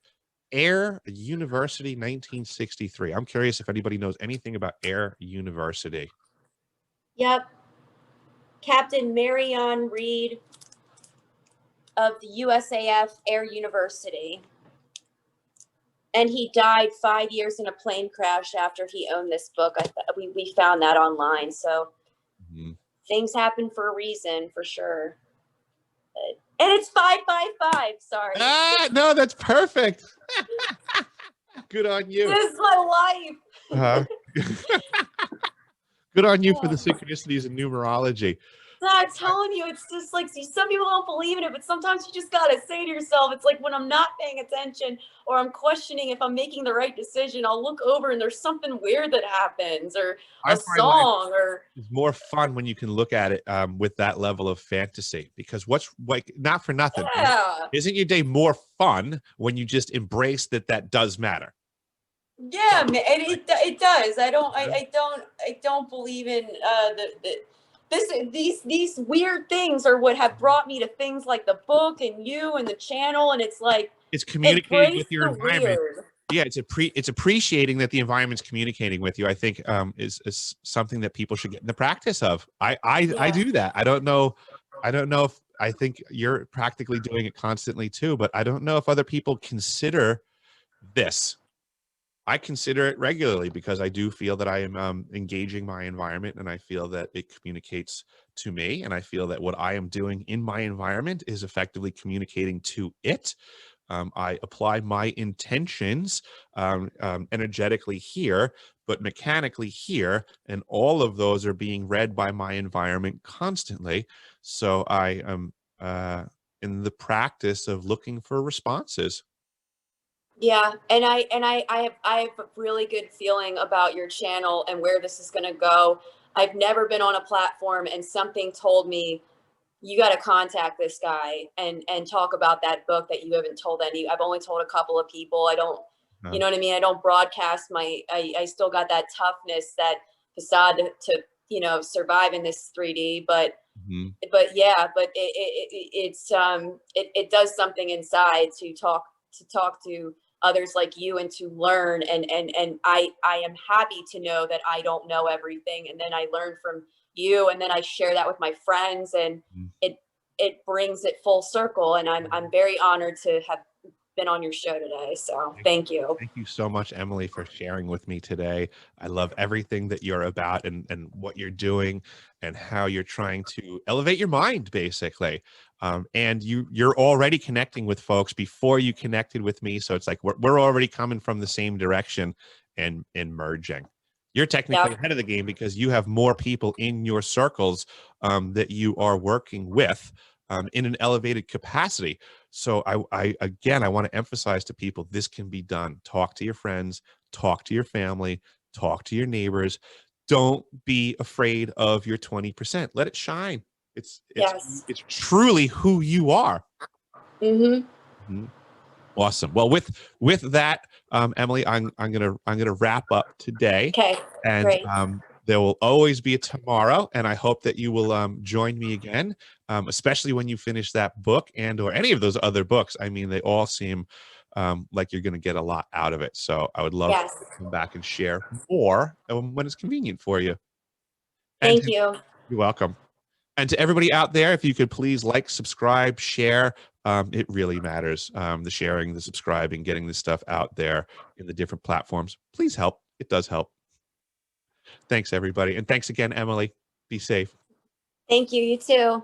Air University 1963. I'm curious if anybody knows anything about Air University. Yep. Captain Marion Reed of the USAF Air University. And he died 5 years in a plane crash after he owned this book. We found that online. So Mhm. things happen for a reason, for sure. And it's 555. Sorry. Ah, no, that's perfect. Good on you. This is my life. Uh, good on you for the Oh. synchronicities in numerology. No, I'm telling you, it's just like, see, some people don't believe in it, but sometimes you just gotta say to yourself, it's like when I'm not paying attention or I'm questioning if I'm making the right decision, I'll look over and there's something weird that happens, or I a find life song, or is more fun when you can look at it with that level of fantasy. Because what's like, not for nothing, right? yeah, Isn't your day more fun when you just embrace that does matter? yeah, man, and Right? it does. Yeah. I don't believe in these weird things are what have brought me to things like the book and you and the channel, and it's like It's communicating embrace with your the environment. weird. Yeah, it's appreciating that the environment's communicating with you. I think is something that people should get in the practice of. I Yeah. do that. I don't know if I think you're practically doing it constantly too, but I don't know if other people consider this. I consider it regularly because I do feel that I am engaging my environment and I feel that it communicates to me. And I feel that what I am doing in my environment is effectively communicating to it. I apply my intentions energetically here, but mechanically here. And all of those are being read by my environment constantly. So I am in the practice of looking for responses. Yeah, and I have a really good feeling about your channel and where this is going to go. I've never been on a platform and something told me you got to contact this guy and talk about that book that you haven't told any. I've only told a couple of people. I don't, Uh, you know what I mean? I don't broadcast I still got that toughness, that facade to survive in this 3D, but Mhm. But yeah, but it does something inside to talk to others like you and to learn, and I am happy to know that I don't know everything, and then I learn from you, and then I share that with my friends, and Mhm. it it brings it full circle, and I'm very honored to have been on your show today, so thank you. Thank you so much, Emily, for sharing with me today. I love everything that you're about, and what you're doing and how you're trying to elevate your mind, basically. And you're already connecting with folks before you connected with me. So it's like we're already coming from the same direction and merging. You're technically Yeah. ahead of the game because you have more people in your circles that you are working with in an elevated capacity. So I again, I want to emphasize to people, this can be done. Talk to your friends, talk to your family, talk to your neighbors. Don't be afraid of your 20%. Let it shine. It's it's Yes. it's truly who you are. Mm-hmm. Mhm. Awesome. Well, with that, Emily, I'm gonna wrap up today, Okay. and Great. there will always be a tomorrow, and I hope that you will join me again, especially when you finish that book and or any of those other books. I mean, they all seem like you're going to get a lot out of it. So I would love for Yes. you to come back and share more when it's convenient for you. And Thank you. you're welcome. And to everybody out there, if you could please like, subscribe, share, it really matters. The sharing, the subscribing, getting this stuff out there in the different platforms. Please help. It does help. Thanks, everybody. And thanks again, Emily. Be safe. Thank you. You too.